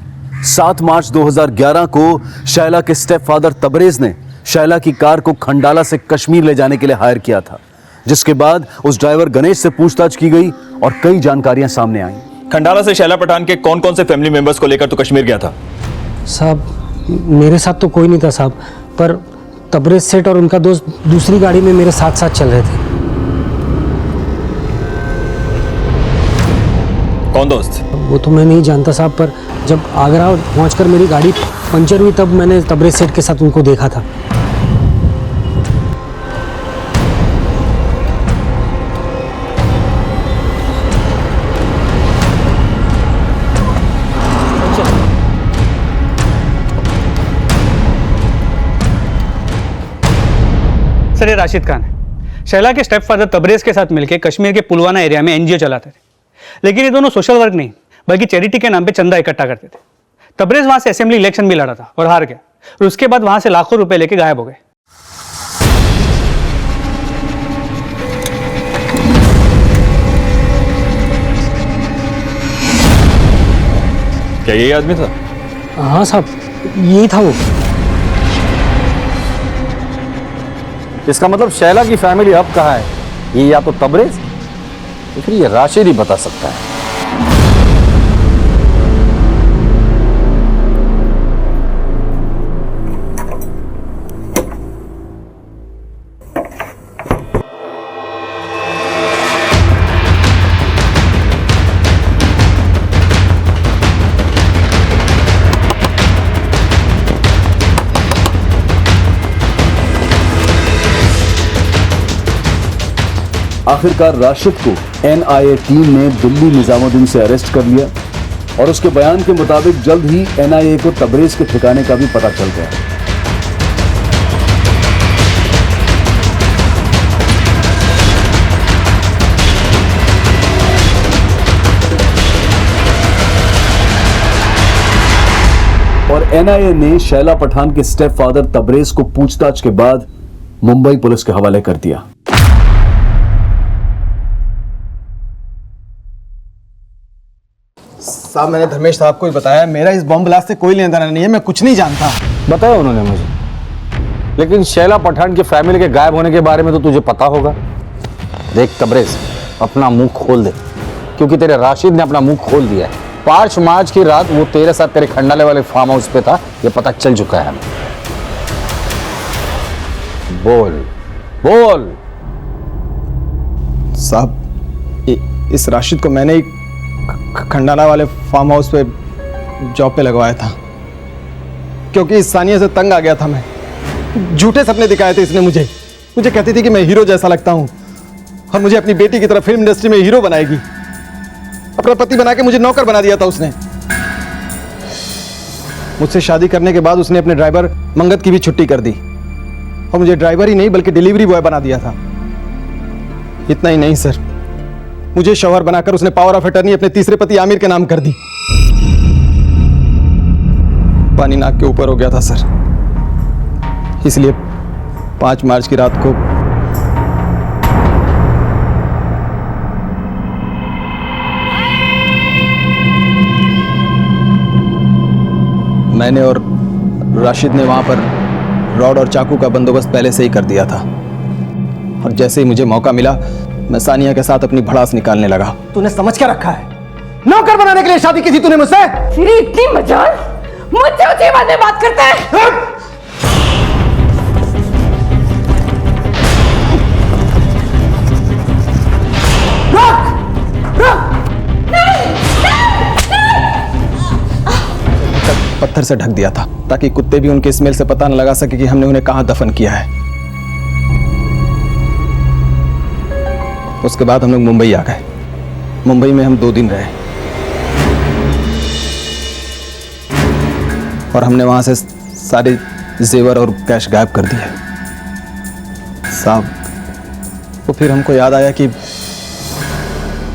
7 मार्च 2011 को शैला के स्टेप फादर तबरेज ने शैला की कार को खंडाला से कश्मीर ले जाने के लिए हायर किया था, जिसके बाद उस ड्राइवर गणेश से पूछताछ की गई और कई जानकारियां सामने आईं। खंडाला से शैला पठान के कौन कौन से फैमिली मेंबर्स को लेकर तो कश्मीर गया था? साहब मेरे साथ तो कोई नहीं था साहब, पर तबरेज सेठ और उनका दोस्त दूसरी गाड़ी में मेरे साथ साथ चल रहे थे। कौन दोस्त? वो तो मैं नहीं जानता साहब, पर जब आगरा पहुंचकर मेरी गाड़ी पंचर हुई तब मैंने तबरेज सेठ के साथ उनको देखा था। सर ये राशिद खान है। शैला के स्टेप फादर तबरेज के साथ मिलकर कश्मीर के पुलवाना एरिया में एनजीओ चलाते थे, लेकिन ये दोनों सोशल वर्क नहीं बल्कि चैरिटी के नाम पे चंदा इकट्ठा करते थे। तबरेज वहां से असेंबली इलेक्शन भी लड़ा था और हार गया और उसके बाद वहां से लाखों रुपए लेके गायब हो गए। क्या यही आदमी था? हाँ साहब यही था वो। इसका मतलब शैला की फैमिली अब कहाँ है? ये या तो तबरेज या फिर ये राशिद ही बता सकता है। आखिरकार राशिद को एनआईए टीम ने दिल्ली निजामुद्दीन से अरेस्ट कर लिया और उसके बयान के मुताबिक जल्द ही एनआईए को तबरेज के ठिकाने का भी पता चल गया। और एनआईए ने शैला पठान के स्टेप फादर तबरेज को पूछताछ के बाद मुंबई पुलिस के हवाले कर दिया। साहब मैंने धर्मेश साहब को ही बताया, मेरा इस बॉम्ब ब्लास्ट से कोई लेना देना नहीं है, मैं कुछ नहीं जानता। बताया उन्होंने मुझे, लेकिन शैला पठान की फैमिली के गायब होने के बारे में तो तुझे पता होगा। देख तबरेज अपना मुंह खोल दे, क्योंकि तेरे राशिद ने अपना मुंह खोल दिया है। 5 मार्च की रात वो तेरे साथ तेरे खंडाले वाले फार्म हाउस पे था, ये पता चल चुका है हमें। बोल बोल। साहब इस राशिद को मैंने खंडाला वाले फार्म हाउस पे जॉब पे लगवाया था, क्योंकि इस सानिया से तंग आ गया था मैं। झूठे सपने दिखाए थे इसने मुझे। मुझे कहती थी कि मैं हीरो जैसा लगता हूं और मुझे अपनी बेटी की तरह फिल्म इंडस्ट्री में हीरो बनाएगी। अपना पति बना के मुझे नौकर बना दिया था उसने। मुझसे शादी करने के बाद उसने अपने ड्राइवर मंगत की भी छुट्टी कर दी और मुझे ड्राइवर ही नहीं बल्कि डिलीवरी बॉय बना दिया था। इतना ही नहीं सर, मुझे शौहर बनाकर उसने पावर ऑफ अटर्नी अपने तीसरे पति आमिर के नाम कर दी। पानी नाक के ऊपर हो गया था सर, इसलिए 5 मार्च की रात को मैंने और राशिद ने वहां पर रॉड और चाकू का बंदोबस्त पहले से ही कर दिया था और जैसे ही मुझे मौका मिला मैं सानिया के साथ अपनी भड़ास निकालने लगा। तूने समझ क्या रखा है? नौकर बनाने के लिए शादी की थी तूने मुझसे? फिर इतनी मजाल मुझसे ऊंची बातें बात करता है। पत्थर से ढक दिया था ताकि कुत्ते भी उनके स्मेल से पता न लगा सके कि हमने उन्हें कहां दफन किया है। उसके बाद हम लोग मुंबई आ गए। मुंबई में हम 2 दिन रहे और हमने वहां से सारे जेवर और कैश गायब कर दिए। साहब, तो फिर हमको याद आया कि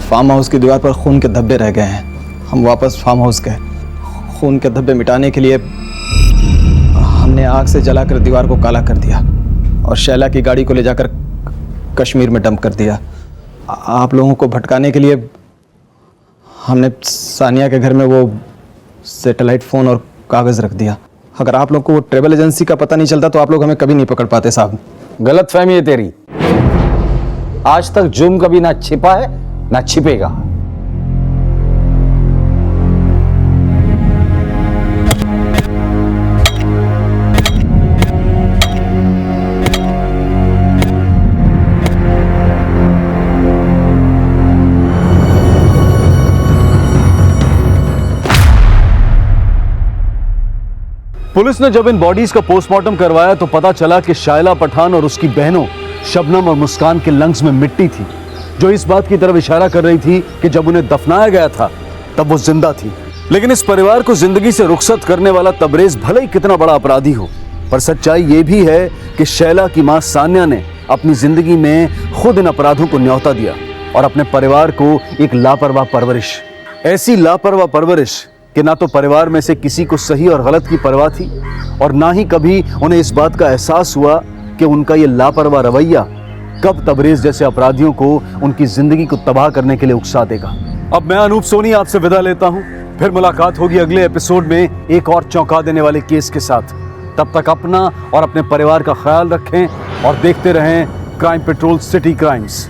फार्म हाउस की दीवार पर खून के धब्बे रह गए हैं। हम वापस फार्म हाउस गए। खून के धब्बे मिटाने के लिए हमने आग से जलाकर दीवार को काला कर दिया और शैला की गाड़ी को ले जाकर कश्मीर में डंप कर दिया। आप लोगों को भटकाने के लिए हमने सानिया के घर में वो सैटेलाइट फ़ोन और कागज़ रख दिया। अगर आप लोग को वो ट्रेवल एजेंसी का पता नहीं चलता तो आप लोग हमें कभी नहीं पकड़ पाते साहब। गलतफहमी है तेरी। आज तक जुर्म कभी ना छिपा है ना छिपेगा। पुलिस ने जब इन बॉडीज का पोस्टमार्टम करवाया तो पता चला कि शायला पठान और उसकी बहनों शबनम और मुस्कान के लंग्स में मिट्टी थी, जो इस बात की तरफ इशारा कर रही थी कि जब उन्हें दफनाया गया था तब वो जिंदा थी। लेकिन इस परिवार को जिंदगी से रुखसत करने वाला तबरेज भले ही कितना बड़ा अपराधी हो, पर सच्चाई ये भी है कि शैला की मां सान्या ने अपनी जिंदगी में खुद इन अपराधों को न्योता दिया और अपने परिवार को एक लापरवाह परवरिश, ऐसी लापरवाह परवरिश कि ना तो परिवार में से किसी को सही और गलत की परवाह थी और ना ही कभी उन्हें इस बात का एहसास हुआ कि उनका ये लापरवाह रवैया कब तबरेज जैसे अपराधियों को उनकी जिंदगी को तबाह करने के लिए उकसा देगा। अब मैं अनूप सोनी आपसे विदा लेता हूं। फिर मुलाकात होगी अगले एपिसोड में एक और चौंका देने वाले केस के साथ। तब तक अपना और अपने परिवार का ख्याल रखें और देखते रहें क्राइम पेट्रोल सिटी क्राइम्स।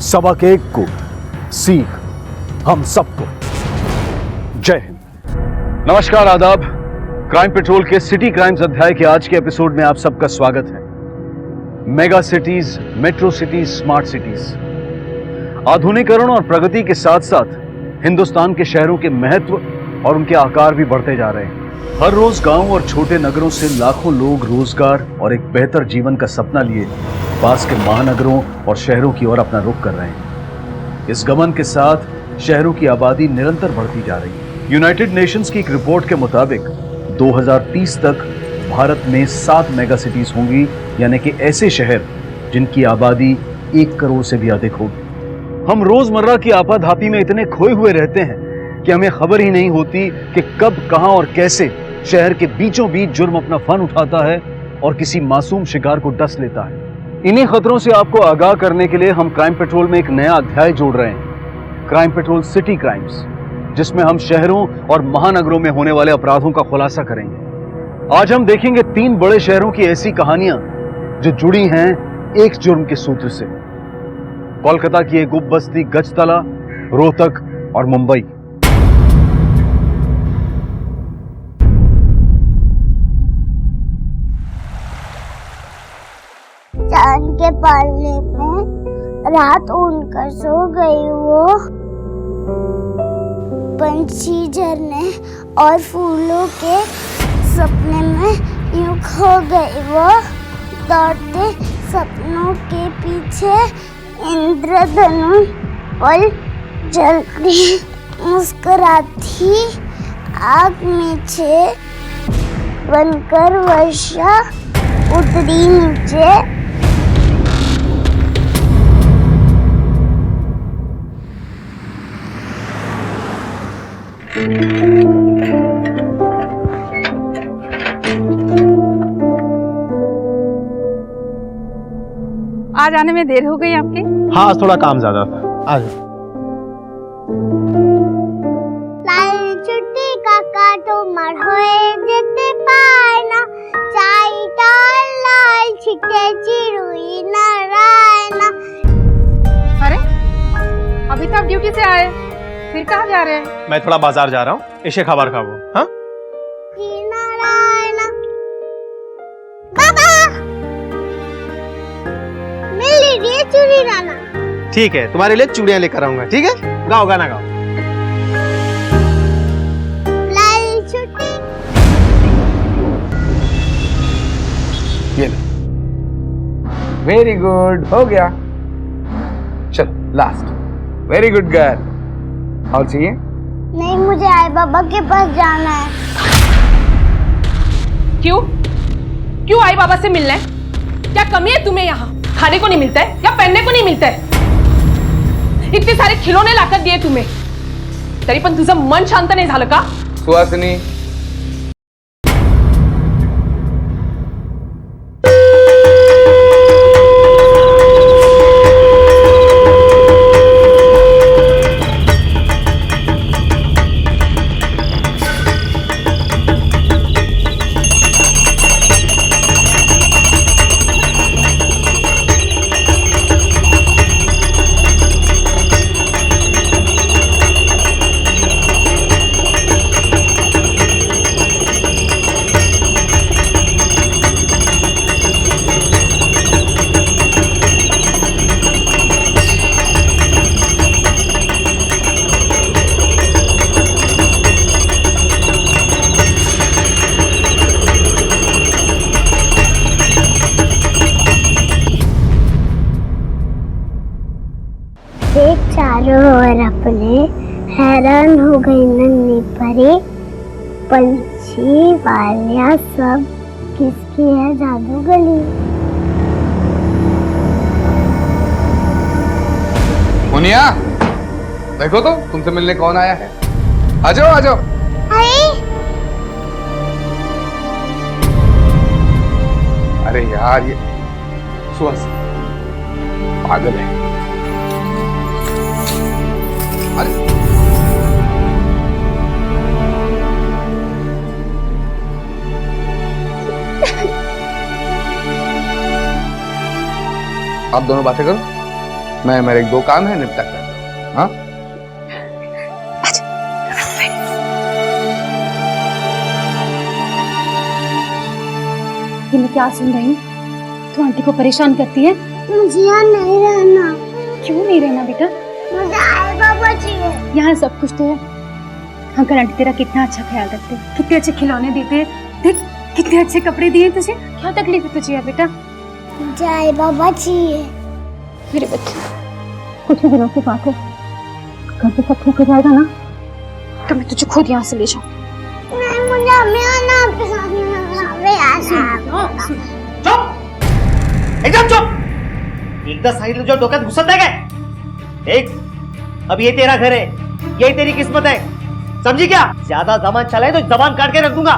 सबक एक को सीख हम सबको। जय हिंद। नमस्कार, आदाब। क्राइम पेट्रोल के सिटी क्राइम्स अध्याय के आज के एपिसोड में आप सबका स्वागत है। Mega cities, metro cities, smart cities. आधुनिकीकरण और प्रगति के साथ साथ हिंदुस्तान के शहरों के महत्व और उनके आकार भी बढ़ते जा रहे हैं। हर रोज गांव और छोटे नगरों से लाखों लोग रोजगार और एक बेहतर जीवन का सपना लिए पास के महानगरों और शहरों की ओर अपना रुख कर रहे हैं। इस गमन के साथ शहरों की आबादी निरंतर बढ़ती जा रही है। यूनाइटेड नेशंस की एक रिपोर्ट के मुताबिक 2030 तक भारत में 7 मेगा सिटीज होंगी, यानी कि ऐसे शहर जिनकी आबादी 1 करोड़ से भी अधिक होगी। हम रोजमर्रा की आपाधापी में इतने खोए हुए रहते हैं कि हमें खबर ही नहीं होती कि कब, कहां और कैसे शहर के बीचों बीच जुर्म अपना फन उठाता है और किसी मासूम शिकार को डस लेता है। इन्हीं खतरों से आपको आगाह करने के लिए हम क्राइम पेट्रोल में एक नया अध्याय जोड़ रहे हैं, क्राइम पेट्रोल सिटी क्राइम्स, जिसमें हम शहरों और महानगरों में होने वाले अपराधों का खुलासा करेंगे। आज हम देखेंगे 3 बड़े शहरों की ऐसी कहानियां जो जुड़ी हैं एक जुर्म के सूत्र से। कोलकाता की एक उपबस्ती गजतला, रोहतक और मुंबई। चांद के पालने में रात उनकर सो गई वो, पंछी झरने और फूलों के सपने में यूं खो गई वो, दौड़ते सपनों के पीछे इंद्रधनुष और जलती मुस्कुराती आग में छे बनकर वर्षा उतरी नीचे। आज आने में देर हो गई आपके? हाँ, आज थोड़ा काम ज्यादा था। आज लाल छुट्टी का काटो मढ़ोए जेते पाना चाई टाल लाल छिटे चिड़ुई नारायणा। अरे अभी तो आप ड्यूटी से आए, फिर कहाँ जा रहे हैं? मैं थोड़ा बाजार जा रहा हूँ, इसे खबर खाओ। हाँ नारायणा बाबा मिल लीजिए चूड़ी लाना। ठीक है, तुम्हारे लिए चूड़ियां लेकर आऊंगा। ठीक है, गाओ गाना गाओ। लाल छुट्टी ये लो। वेरी गुड, हो गया। चलो लास्ट। Very good girl. और चाहिए? नहीं, मुझे आई बाबा के पास जाना है। क्यों? क्यों आई बाबा से मिलना है? क्या कमी है तुम्हें यहाँ? खाने को नहीं मिलता है या पहनने को नहीं मिलता है? इतने सारे खिलौने लाकर दिए तुम्हें, तरी पण तुझं मन शांत नाही झालं का? सुहासिनी, चारों ओर अपने हैरान हो गई नन्ही परी। पंछी वालिया सब किसकी है जादूगरी? मुनिया, देखो तो तुमसे मिलने कौन आया है। आ जाओ आ जाओ। अरे यार, ये सुहास पागल है। अरे आप दोनों बातें करो, मैं मेरे 2 काम है निपटा कर। हाँ ये मैं क्या सुन रही हूँ? तू आंटी को परेशान करती है। मुझे यहाँ नहीं रहना। क्यों नहीं रहना बेटा? मुझे आई बाबा चाहिए। यहाँ सब कुछ तो है। अंकल आंटी तेरा कितना अच्छा ख्याल रखते हैं, कितने अच्छे खिलौने देते हैं, देख कितने अच्छे कपड़े दिए तुझे। क्या तकलीफ है तुझे बेटा? मुझे आई बाबा चाहिए। मेरे बच्चे, कुछ ही दिनों की बात है, घर पे सब ठीक हो जाएगा ना, तो मैं तुझे खुद यहाँ से ले जाऊँ। नहीं, मुझे अम्मी आना आपके साथ में। चुप, एकदम चुप। एकदा सांगितलं जो डोक्यात घुसत आहे काय? एक, अब ये तेरा घर है, यही तेरी किस्मत है, समझी क्या? ज्यादा जबान चलाए तो जबान काट के रख दूंगा।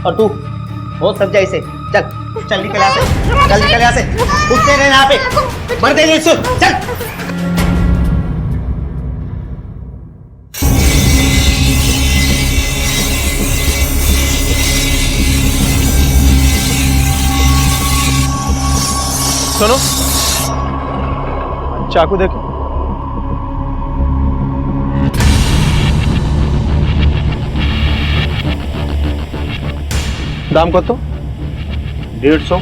और तू बहुत समझा इसे। चल चल निकल यहाँ से, चल निकल यहाँ से, उठते रहे यहाँ पे, मर दे सुन, चल। सुनो, चाकू देखो। दाम कत? 150।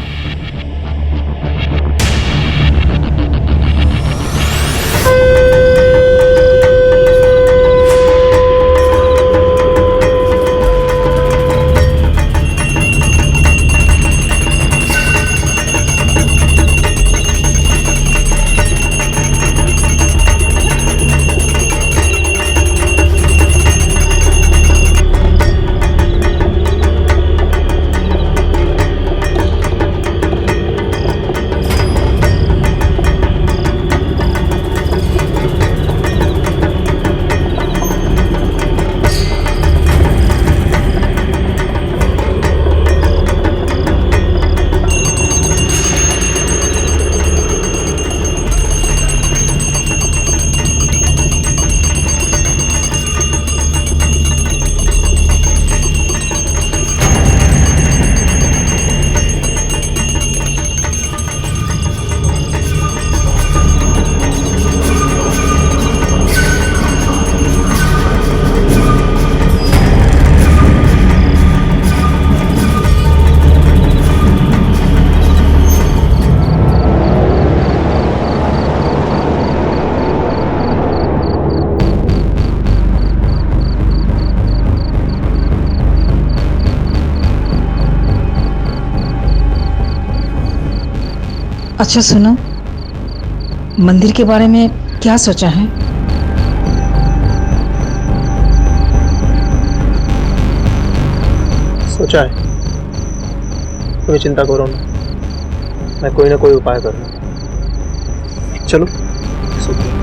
अच्छा सुनो, मंदिर के बारे में क्या सोचा है? सोचा है, तुम्हें चिंता करो ना, मैं कोई ना कोई उपाय करूँगा। चलो सोते हैं।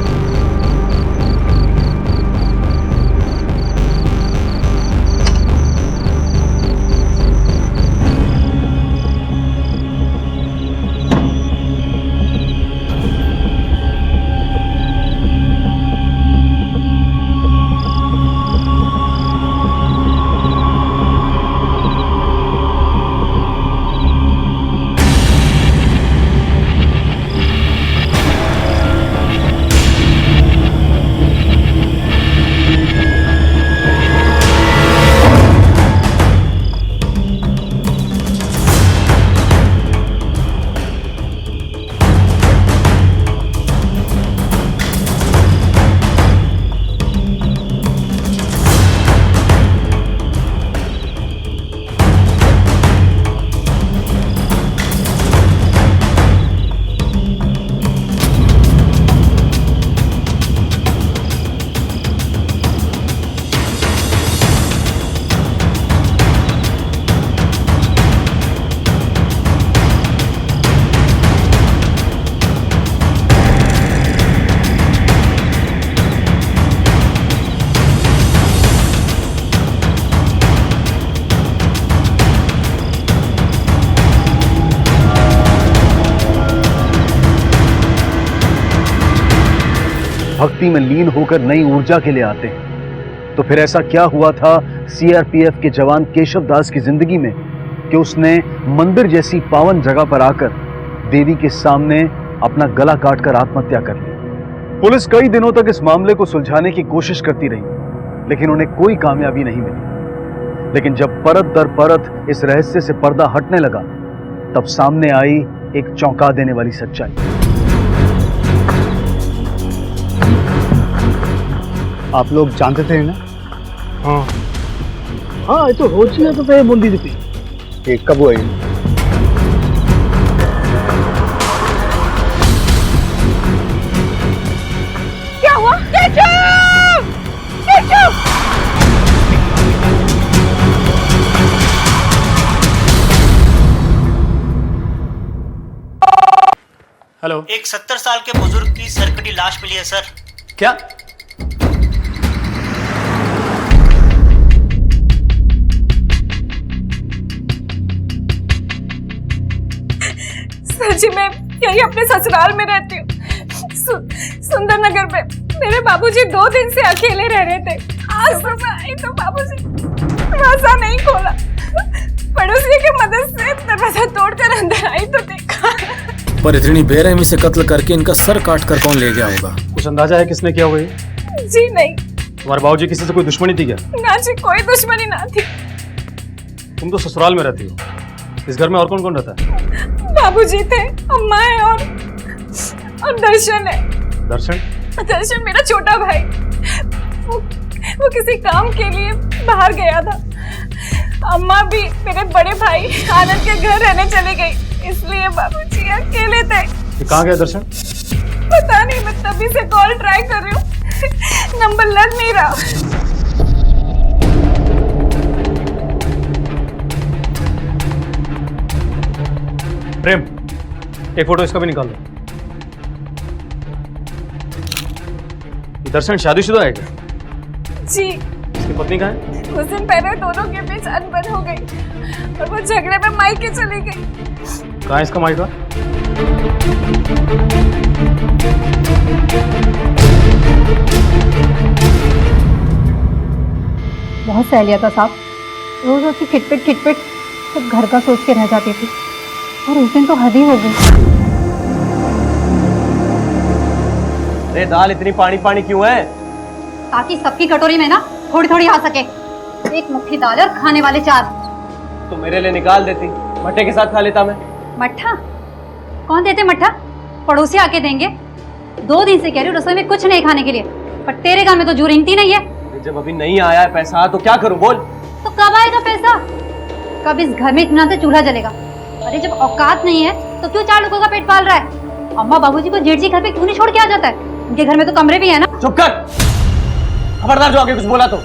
भक्ति में लीन होकर नई ऊर्जा के लिए आते हैं। तो फिर ऐसा क्या हुआ था सीआरपीएफ के जवान केशव दास की जिंदगी में कि उसने मंदिर जैसी पावन जगह पर आकर देवी के सामने अपना गला काटकर आत्महत्या कर ली। पुलिस कई दिनों तक इस मामले को सुलझाने की कोशिश करती रही, लेकिन उन्हें कोई कामयाबी नहीं मिली। लेकिन जब परत दर परत इस रहस्य से पर्दा हटने लगा, तब सामने आई एक चौंका देने वाली सच्चाई। आप लोग जानते थे ना? हाँ हाँ, ये तो रोज ही तो बूंदी थी। ये कब हुआ? क्या हुआ? केशव! केशव! हेलो, एक 70 साल के बुजुर्ग की सरकटी लाश मिली है सर। क्या? सर जी, मैं यही अपने ससुराल में रहती हूँ, सुंदर नगर में। मेरे बाबूजी 2 दिन से अकेले रह रहे थे। आज सुबह आई तो बाबूजी दरवाजा नहीं खोला। पड़ोसी की मदद से दरवाजा तोड़कर अंदर आई तो देखा। पर इतनी बेरहमी से कत्ल करके इनका सर काट कर कौन ले गया होगा? कुछ अंदाजा है किसने किया होगा ये? जी नहीं। तुम्हारे बाबूजी किसी से कोई दुश्मनी थी क्या? ना जी, कोई दुश्मनी ना थी। तुम तो ससुराल में रहती हो, इस घर में और कौन कौन रहता है? बाबूजी थे, अम्मा है और दर्शन है। दर्शन? दर्शन मेरा छोटा भाई। वो किसी काम के लिए बाहर गया था। अम्मा भी मेरे बड़े भाई आनंद के घर रहने चली गई, इसलिए बाबूजी अकेले थे। कहाँ गया दर्शन? पता नहीं, मैं तभी से कॉल ट्राई कर रही हूँ, नंबर लग नहीं रहा। प्रेम, एक फोटो इसका भी निकाल दो। दर्शन शादीशुदा है क्या? जी। इसकी पत्नी कहाँ है? कुछ दिन पहले दोनों के बीच अनबन हो गई और वो झगड़े में मायके चली गई। कहाँ है इसका मायका? बहुत सह लिया था साहब, रोज उसकी खिटपिट खिटपिट सब घर का सोच के रह जाती थी, और उस दिन तो हद ही हो गई। अरे दाल इतनी पानी पानी क्यों है? ताकि सबकी कटोरी में ना थोड़ी थोड़ी आ सके। एक मुट्ठी दाल और खाने वाले 4। तो मेरे लिए निकाल देती, मट्ठे के साथ खा लेता मैं। मट्ठा? कौन देते मट्ठा? पड़ोसी आके देंगे। 2 दिन से कह रही हूँ रसोई में कुछ नहीं खाने के लिए, पर तेरे घर में तो जू रेंगती नहीं है। जब अभी नहीं आया है पैसा तो क्या करूं बोल? तो कब आएगा पैसा? कब इस घर में इतना से चूल्हा जलेगा? अरे जब औकात नहीं है तो क्यों 4 लोगों का पेट पाल रहा है? अम्मा बाबूजी को जेठ जी घर पे क्यों नहीं छोड़ के आ जाता है? उनके घर में तो कमरे भी है ना। चुप कर, खबरदार जो आगे कुछ बोला तो।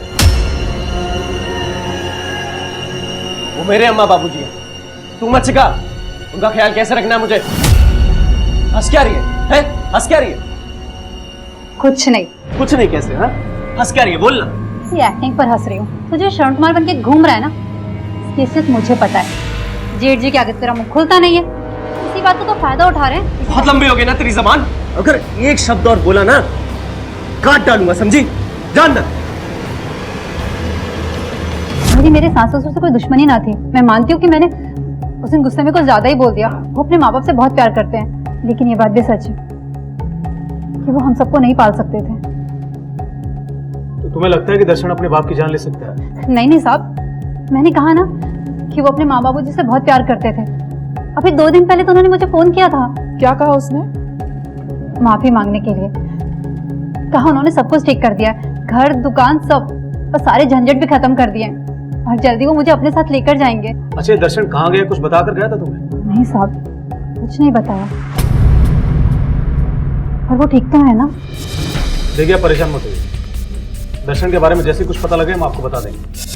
वो मेरे अम्मा बाबूजी है, तू मत सिखा उनका ख्याल कैसे रखना है मुझे। हंस क्या रही है? हंस क्या रही है? कुछ नहीं। कुछ नहीं कैसे? हाँ, हंस क्या रही है? बोल ना। इसी एक्टिंग पर हंस रही हूँ। तुझे शरण कुमार बन के घूम रहा है ना, इसकी सिर्फ मुझे पता है। जेठ जी के आगे तेरा मुंह खुलता नहीं है, इसी बात का तो फायदा उठा रहे हैं। बहुत लंबी हो गई ना तेरी जबान, अगर एक शब्द और बोला ना काट डालूंगा, समझी? जान ना। मेरे सास ससुर से कोई दुश्मनी ना थी। मैं मानती हूँ कि मैंने उस दिन गुस्से में कुछ ज्यादा ही बोल दिया। वो अपने माँ बाप से बहुत प्यार करते हैं, लेकिन ये बात भी सच है कि वो हम सबको नहीं पाल सकते थे। तो तुम्हें लगता है कि दर्शन अपने बाप की जान ले सकता है? नहीं साहब, मैंने कहा ना कि वो अपने माँ बाबू जी से बहुत प्यार करते थे। अभी 2 दिन पहले तो उन्होंने मुझे फोन किया था। क्या कहा उसने? माफी मांगने के लिए कहा। उन्होंने सब कुछ ठीक कर दिया, घर दुकान सब, और सारे झंझट भी खत्म कर दिए, और जल्दी वो मुझे अपने साथ लेकर जाएंगे। अच्छा, दर्शन कहाँ गया? कुछ बता कर गया था तुम्हें? नहीं साहब, कुछ नहीं बताया। और वो ठीक तो है ना? देखिए, परेशान मत होइए। दर्शन के बारे में जैसे कुछ पता लगे हम आपको बता देंगे।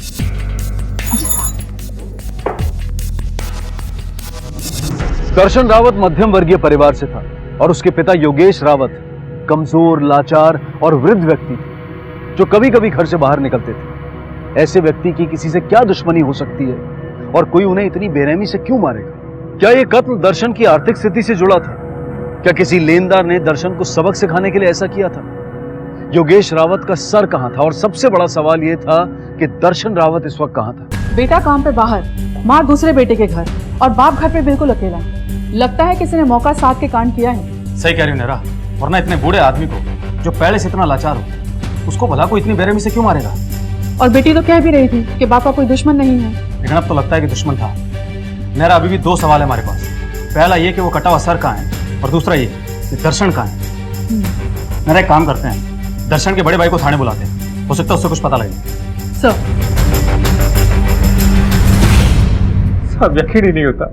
दर्शन रावत मध्यम वर्गीय परिवार से था और उसके पिता योगेश रावत कमजोर, लाचार और वृद्ध व्यक्ति थे जो कभी कभी घर से बाहर निकलते थे। ऐसे व्यक्ति की किसी से क्या दुश्मनी हो सकती है और कोई उन्हें इतनी बेरहमी से क्यों मारेगा? क्या यह कत्ल दर्शन की आर्थिक स्थिति से जुड़ा था? क्या किसी लेनदार ने दर्शन को सबक सिखाने के लिए ऐसा किया था? योगेश रावत का सर कहां था? और सबसे बड़ा सवाल यह था कि दर्शन रावत इस वक्त कहां था? बेटा काम पे बाहर, माँ दूसरे बेटे के घर, और बाप घर पे बिल्कुल अकेला। लगता है किसी ने मौका साथ के कांड किया है। सही कह रही हूँ नेरा, वरना इतने बूढ़े आदमी को जो पहले से इतना लाचार हो, उसको भला को इतनी बेरहमी से क्यों मारेगा? और बेटी तो कह भी रही थी कि बाप का कोई दुश्मन नहीं है। लेकिन अब तो लगता है कि दुश्मन था। नेरा, अभी भी 2 सवाल है हमारे पास। पहला ये कि वो कटा हुआ सर कहाँ है, और दूसरा ये कि दर्शन कहाँ है। नेरा, एक काम करते हैं, दर्शन के बड़े भाई को थाने बुलाते हैं, हो सकता है उससे कुछ पता लगे। सर, सब यकीन ही नहीं होता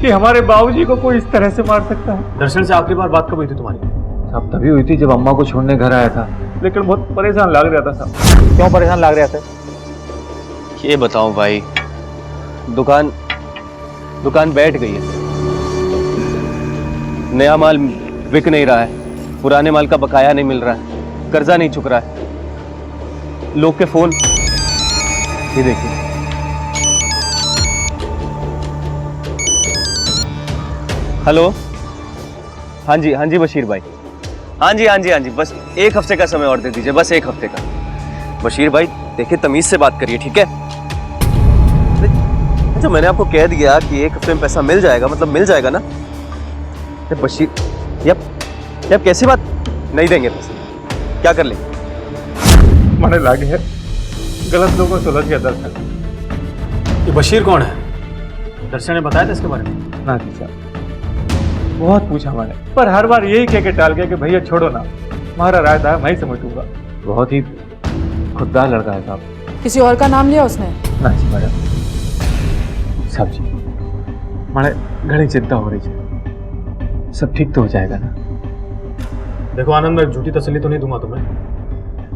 कि हमारे बाबूजी को कोई इस तरह से मार सकता है। दर्शन से आखिरी बार बात कब हुई थी तुम्हारी? सब तभी हुई थी जब अम्मा को छोड़ने घर आया था, लेकिन बहुत परेशान लग रहा था साहब। क्यों परेशान लग रहा था? ये बताओ भाई, दुकान बैठ गई है, नया माल बिक नहीं रहा है, पुराने माल का बकाया नहीं मिल रहा है, कर्जा नहीं चुक रहा है, लोग के फोन ये देखिए। हेलो, हाँ जी बशीर भाई, हाँ जी, बस 1 हफ्ते का समय और दे दीजिए, बस 1 हफ्ते का। बशीर भाई देखिए, तमीज से बात करिए, ठीक है? जो मैंने आपको कह दिया कि 1 हफ्ते में पैसा मिल जाएगा, मतलब मिल जाएगा ना? बशीर, यप कैसी बात? नहीं देंगे पैसे, क्या कर लेंगे? मन लगे है गलत लोगों से उलझ गया दर्शन। ये बशीर कौन है? दर्शन ने बताया था इसके बारे में? ना जी साहब, बहुत पूछा मैंने, पर हर बार यही कह के टाल गया कि भैया छोड़ो ना, हमारा रायता है, मैं ही समझूंगा। बहुत ही खुददार लड़का है साहब। किसी और का नाम लिया उसने? ना जी मैडम, साहब जी माने घनी चिंता हो रही है, सब ठीक तो हो जाएगा ना? देखो आनंद, मैं झूठी तसल्ली तो नहीं दूंगा तुम्हें,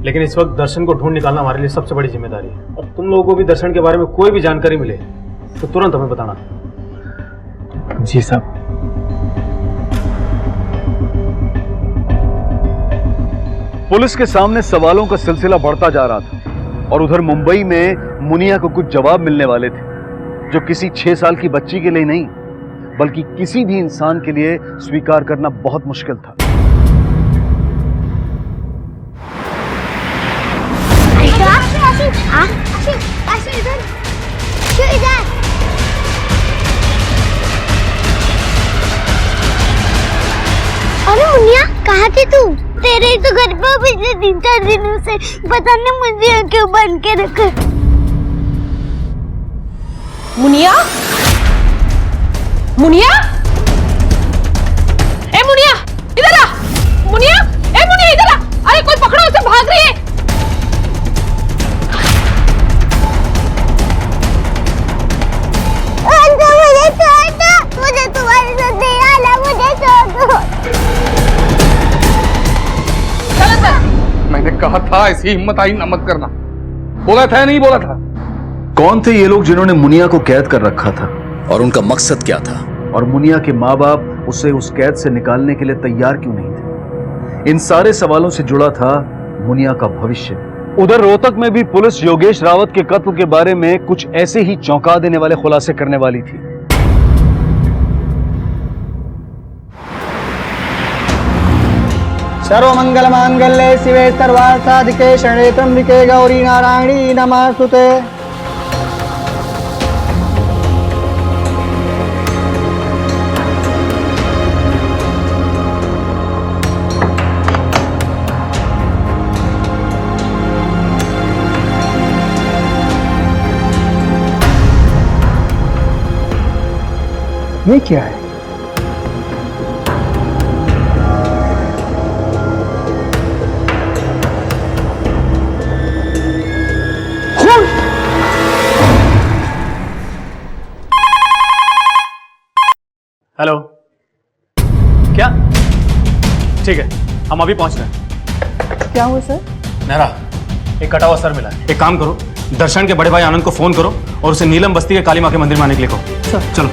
लेकिन इस वक्त दर्शन को ढूंढ निकालना हमारे लिए सबसे बड़ी जिम्मेदारी है। और तुम लोगों को भी दर्शन के बारे में कोई भी जानकारी मिले तो तुरंत हमें बताना। जी साहब। पुलिस के सामने सवालों का सिलसिला बढ़ता जा रहा था और उधर मुंबई में मुनिया को कुछ जवाब मिलने वाले थे जो किसी 6 साल की बच्ची के लिए नहीं बल्कि किसी भी इंसान के लिए स्वीकार करना बहुत मुश्किल था। अरे मुनिया, कहाँ थी तू? तेरे ही तो घर पर पिछले 3-4 दिनों से पता नहीं मुझे क्यों बन के रखा। मुनिया, मुनिया, ए मुनिया, इधर आ। मुनिया, ए मुनिया, इधर आ। अरे कोई पकड़ो उसे, भाग रही है। मुझे तुम्हारे साथ नहीं रहा था, ऐसी हिम्मत आई ना मत करना। बोला था या नहीं बोला था? कौन थे ये लोग जिन्होंने मुनिया को कैद कर रखा था और उनका मकसद क्या था? और मुनिया के माँ बाप उसे उस कैद से निकालने के लिए तैयार क्यों नहीं थे? इन सारे सवालों से जुड़ा था मुनिया का भविष्य। उधर रोहतक में भी पुलिस योगेश रावत के कत्ल के बारे में कुछ ऐसे ही चौंका देने वाले खुलासे करने वाली थी। सर्वमंगल मांगल्ये शिवे सर्वार्थसाधिके शरणे त्र्यंबके गौरी नारायणी नमोस्तुते। ये क्या है? हेलो, क्या? ठीक है, हम अभी पहुंच रहे हैं। क्या हुआ सर? नेहरा, एक कटा हुआ सर मिला है। एक काम करो, दर्शन के बड़े भाई आनंद को फोन करो और उसे नीलम बस्ती के काली मां के मंदिर में आने के लिए कहो। चलो।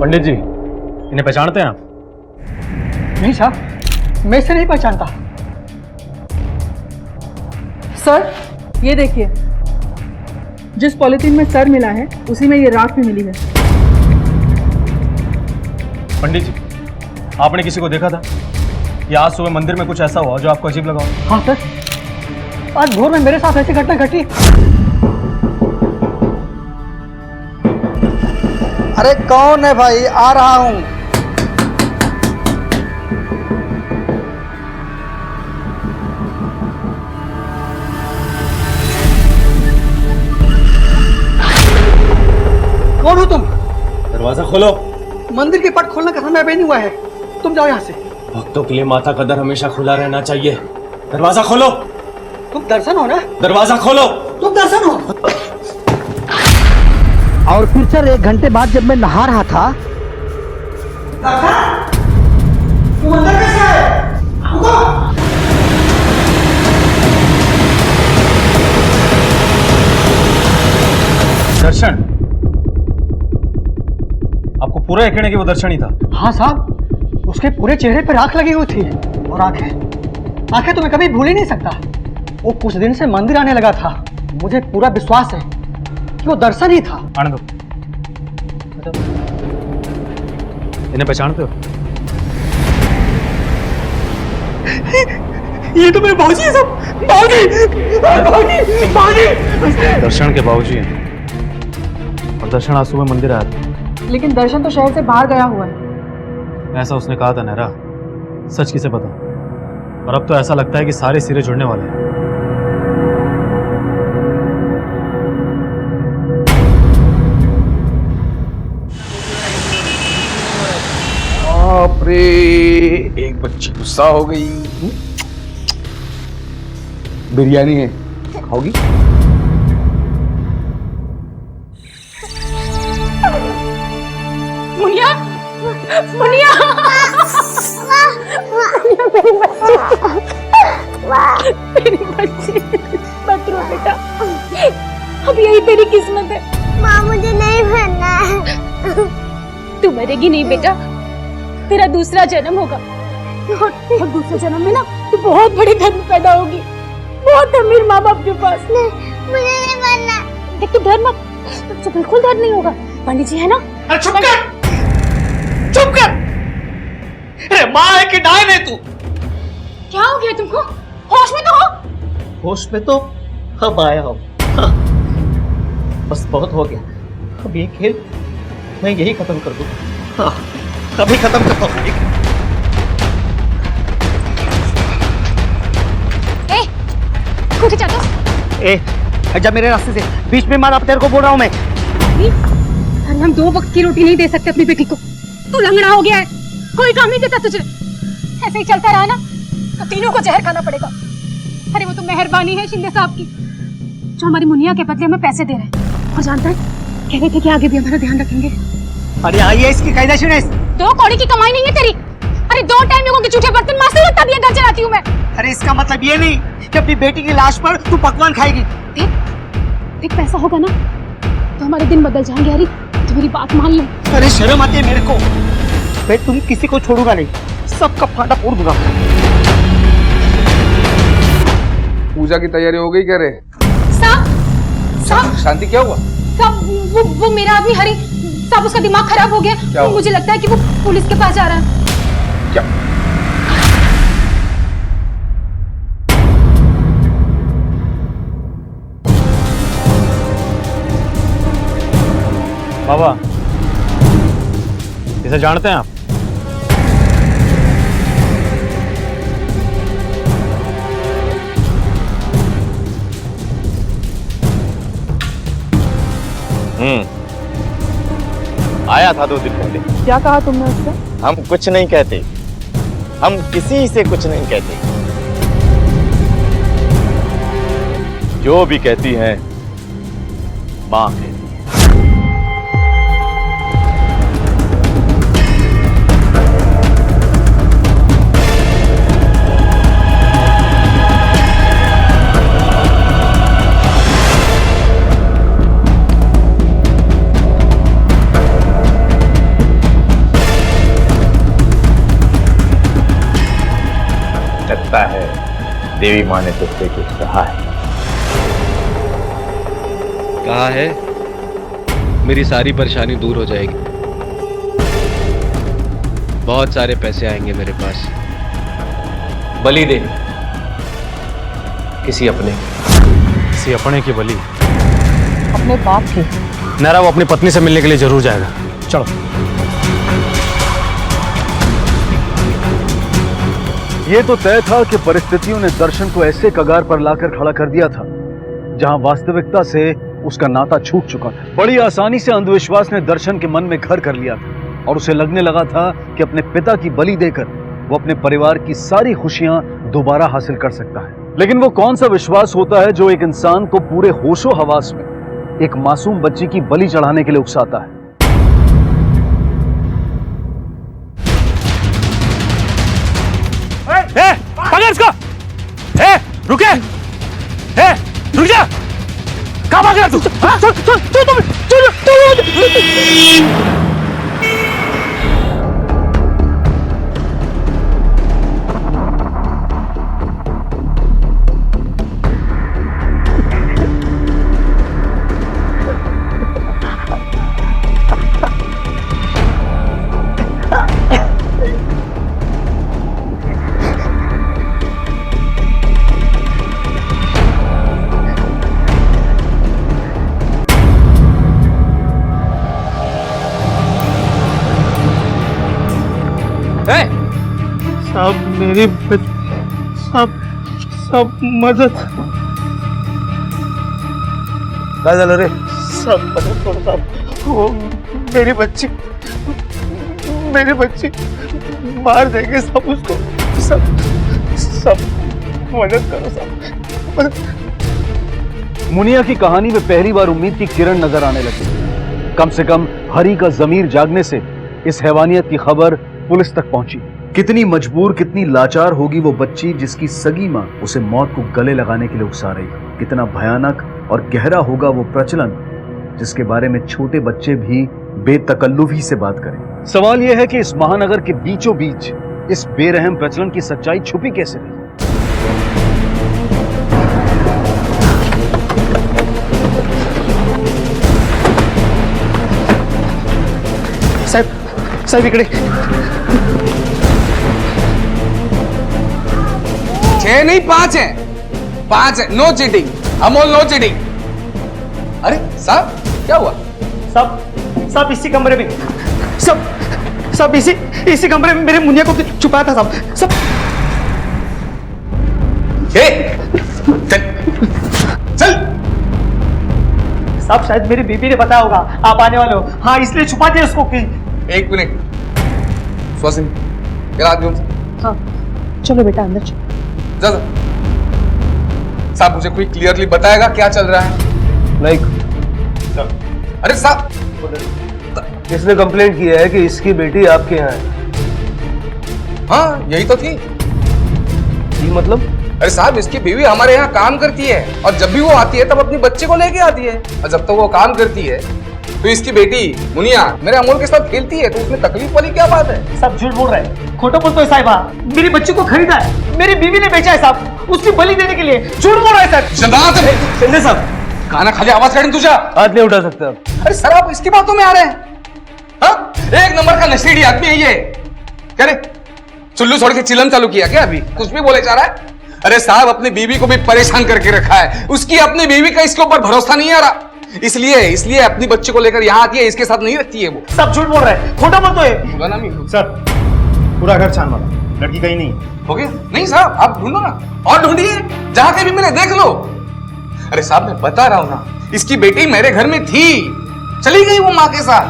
पंडित जी, इन्हें पहचानते हैं आप? नहीं साहब, मैं इसे नहीं पहचानता। सर, ये देखिए, जिस पॉलिथीन में सर मिला है उसी में ये राख भी मिली है। पंडित जी, आपने किसी को देखा था या आज सुबह मंदिर में कुछ ऐसा हुआ जो आपको अजीब लगा? हाँ सर, आज भोर में मेरे साथ ऐसी घटना घटी। अरे कौन है भाई? आ रहा हूं। कौन हो तुम? दरवाजा खोलो। मंदिर के पट खोलने का समय अभी नहीं हुआ है, तुम जाओ यहाँ से। भक्तों के लिए माता का दर हमेशा खुला रहना चाहिए। दरवाजा खोलो। तुम दर्शन हो ना? दरवाजा खोलो। तुम दर्शन हो। और फिर सर 1 घंटे बाद जब मैं नहा रहा था, तुम अंदर कैसे आए? दर्शन, आपको पूरा यकीन है कि वो दर्शन ही था? हाँ साहब, उसके पूरे चेहरे पर आंख लगी हुई थी और आंखें तो मैं कभी भूल ही नहीं सकता। वो कुछ दिन से मंदिर आने लगा था। मुझे पूरा विश्वास है कि वो दर्शन ही था। आनंद, इन्हें पहचानते हो? ये तो मेरे बाबूजी है सब। बाबूजी। दर्शन के बाबूजी हैं और दर्शन आज सुबह मंदिर आया था। लेकिन दर्शन तो शहर से बाहर गया हुआ है। ऐसा उसने कहा था नेहरा, सच किसे पता। और अब तो ऐसा लगता है कि सारे सिरे जुड़ने वाले हैं। बाप रे, एक बच्ची गुस्सा हो गई। बिरयानी है, खाओगी? मुनिया, मुनिया, मेरी बच्ची, मत रो बेटा, अब यही तेरी किस्मत है। माँ मुझे नहीं मरना है। तू मरेगी नहीं बेटा, तेरा दूसरा जन्म होगा और दूसरे जन्म में ना तू बहुत बड़े घर में पैदा होगी, बहुत अमीर माँ बाप के पास। नहीं, मुझे नहीं मरना। देख, तू डर मत, तुझे बिल्कुल डर नहीं होगा। पंडित जी है ना? अरे चुप कर, चुप कर। अरे माँ है कि डायन है तू? क्या हो गया तुमको? होश में तो हो? होश में तो अब आया हूँ। हाँ। बस बहुत हो गया, अब ये खेल मैं यही खत्म कर दूँ। हाँ, अभी खत्म करता हूँ। कुछ चाहता? ए, हट जा मेरे रास्ते से, बीच में मार। अब तेरे को बोल रहा हूँ मैं। अरे हम 2 वक्त की रोटी नहीं दे सकते अपनी बेटी को। तू लंगड़ा हो गया है, कोई काम नहीं देता तुझे। ऐसे ही चलता रहा ना तो तीनों को जहर खाना पड़ेगा। अरे वो तो मेहरबानी है शिंदे साहब की, जो हमारी मुनिया के बदले में पैसे दे रहे हैं। और जानता है, कह रहे थे कि आगे भी हमारा ध्यान रखेंगे। अरे आइए इसकी कायदा सुने। 2 कौड़ी की कमाई नहीं है तेरी। अरे 2 टाइम लोगों के जूठे बर्तन मारते हुए तब ये घर चलाती हूँ मैं। अरे इसका मतलब ये नहीं कि अपनी बेटी की लाश पर तू पकवान खाएगी। देख पैसा होगा ना तो हमारे दिन बदल जाएंगे। अरे तो मेरी बात मान ले। अरे शर्म आती है मेरे को। मैं तुम किसी को छोड़ूंगा नहीं, सबका फाटा फोड़ दूंगा। पूजा की तैयारी हो गई? कह रहे साहब शांति क्या हुआ? साहब वो मेरा आदमी हरी साहब, उसका दिमाग खराब हो गया। मुझे लगता है कि वो पुलिस के पास जा रहा है। क्या? बाबा, इसे जानते हैं आप? आया था 2 दिन पहले। क्या कहा तुमने उससे? हम कुछ नहीं कहते, हम किसी से कुछ नहीं कहते। जो भी कहती हैं मां कहती है। लगता है देवी माँ ने तुझसे कुछ कहा है। कहा है मेरी सारी परेशानी दूर हो जाएगी, बहुत सारे पैसे आएंगे मेरे पास, बलि दे किसी अपने की बलि। अपने बाप की? नारा वो अपनी पत्नी से मिलने के लिए जरूर जाएगा। चलो। ये तो तय था कि परिस्थितियों ने दर्शन को ऐसे कगार पर लाकर खड़ा कर दिया था जहां वास्तविकता से उसका नाता छूट चुका था। बड़ी आसानी से अंधविश्वास ने दर्शन के मन में घर कर लिया था और उसे लगने लगा था कि अपने पिता की बलि देकर वो अपने परिवार की सारी खुशियां दोबारा हासिल कर सकता है। लेकिन वो कौन सा विश्वास होता है जो एक इंसान को पूरे होशो हवास में एक मासूम बच्ची की बलि चढ़ाने के लिए उकसाता है। पकड़ इसको! रुके! रुक जा! कहाँ भाग रहा तू? सब मेरी सब मदद। क्या झालं रे? सब मदद करो साहब, वो मेरी बच्ची मार देंगे सब उसको। सब मदद करो साहब। मुनिया की कहानी में पहली बार उम्मीद की किरण नजर आने लगी। कम से कम हरी का जमीर जागने से इस हैवानियत की खबर पुलिस तक पहुंची। कितनी मजबूर, कितनी लाचार होगी वो बच्ची जिसकी सगी मां उसे मौत को गले लगाने के लिए उकसा रही। कितना भयानक और गहरा होगा वो प्रचलन जिसके बारे में छोटे बच्चे भी बेतकल्लुफी से बात करें। सवाल यह है कि इस महानगर के बीचों बीच इस बेरहम प्रचलन की सच्चाई छुपी कैसे रही। साहब इकडे। 6 नहीं 5 है, 5 है। No cheating Amol, no cheating. अरे साहब क्या हुआ? सब इसी कमरे में, सब इसी कमरे में मेरे मुनिया को छुपाया था साहब। सब चल। साहब शायद मेरी बीबी ने बताया होगा आप आने वाले हो। हाँ इसलिए छुपा दिया उसको। 1 मिनट, स्वासिनी चल आदमी हमसे। हाँ चलो बेटा अंदर चलो। जा जा। साहब मुझे कोई क्लियरली बताएगा क्या चल रहा है? नहीं। अरे साहब इसने कंप्लेंट किया है कि इसकी बेटी आपके यहाँ है। हाँ यही तो थी। मतलब? अरे साहब इसकी बीवी हमारे यहाँ काम करती है और जब भी वो आती है तब अपनी बच्चे को लेके आती है, और जब तक वो काम करती है तो इसकी बेटी मुनिया मेरे अमोल के साथ खेलती है, तो उसमें तकलीफ वाली क्या बात है? सब झूठ बोल रहे हैं, खोटा बोलते हो साहिबा। मेरी बच्ची को खरीदा है, मेरी बीवी ने बेचा है साहब, उसकी बलि देने के लिए। झूठ बोल रहे हैं सर। शंदात शिंदे साहब खाना खाली आवाज काटने तुझा हाथ नहीं उठा सकते आप। अरे सर आप इसकी बातों में आ रहे हैं? हाँ? एक नंबर का नशेड़ी आदमी है ये। क्या रे चुल्लू छोड़ के चिलम चालू किया क्या? अभी कुछ भी बोले जा रहा है? अरे साहब अपनी बीवी को भी परेशान करके रखा है, उसकी अपनी बीवी का इसके ऊपर भरोसा नहीं आ रहा, इसलिए अपनी बच्ची को लेकर यहाँ आती है, इसके साथ नहीं रखती है वो। सब झूठ बोल रहे हैं, खोटा बोलते हैं। सर पूरा घर छान मारा, लड़की कहीं नहीं हो गया? नहीं साहब आप ढूंढो ना, और ढूंढिए, जहां कहीं भी मिले देख लो। अरे साहब मैं बता रहा हूं ना, इसकी बेटी मेरे घर में थी, चली गई वो माँ के साथ।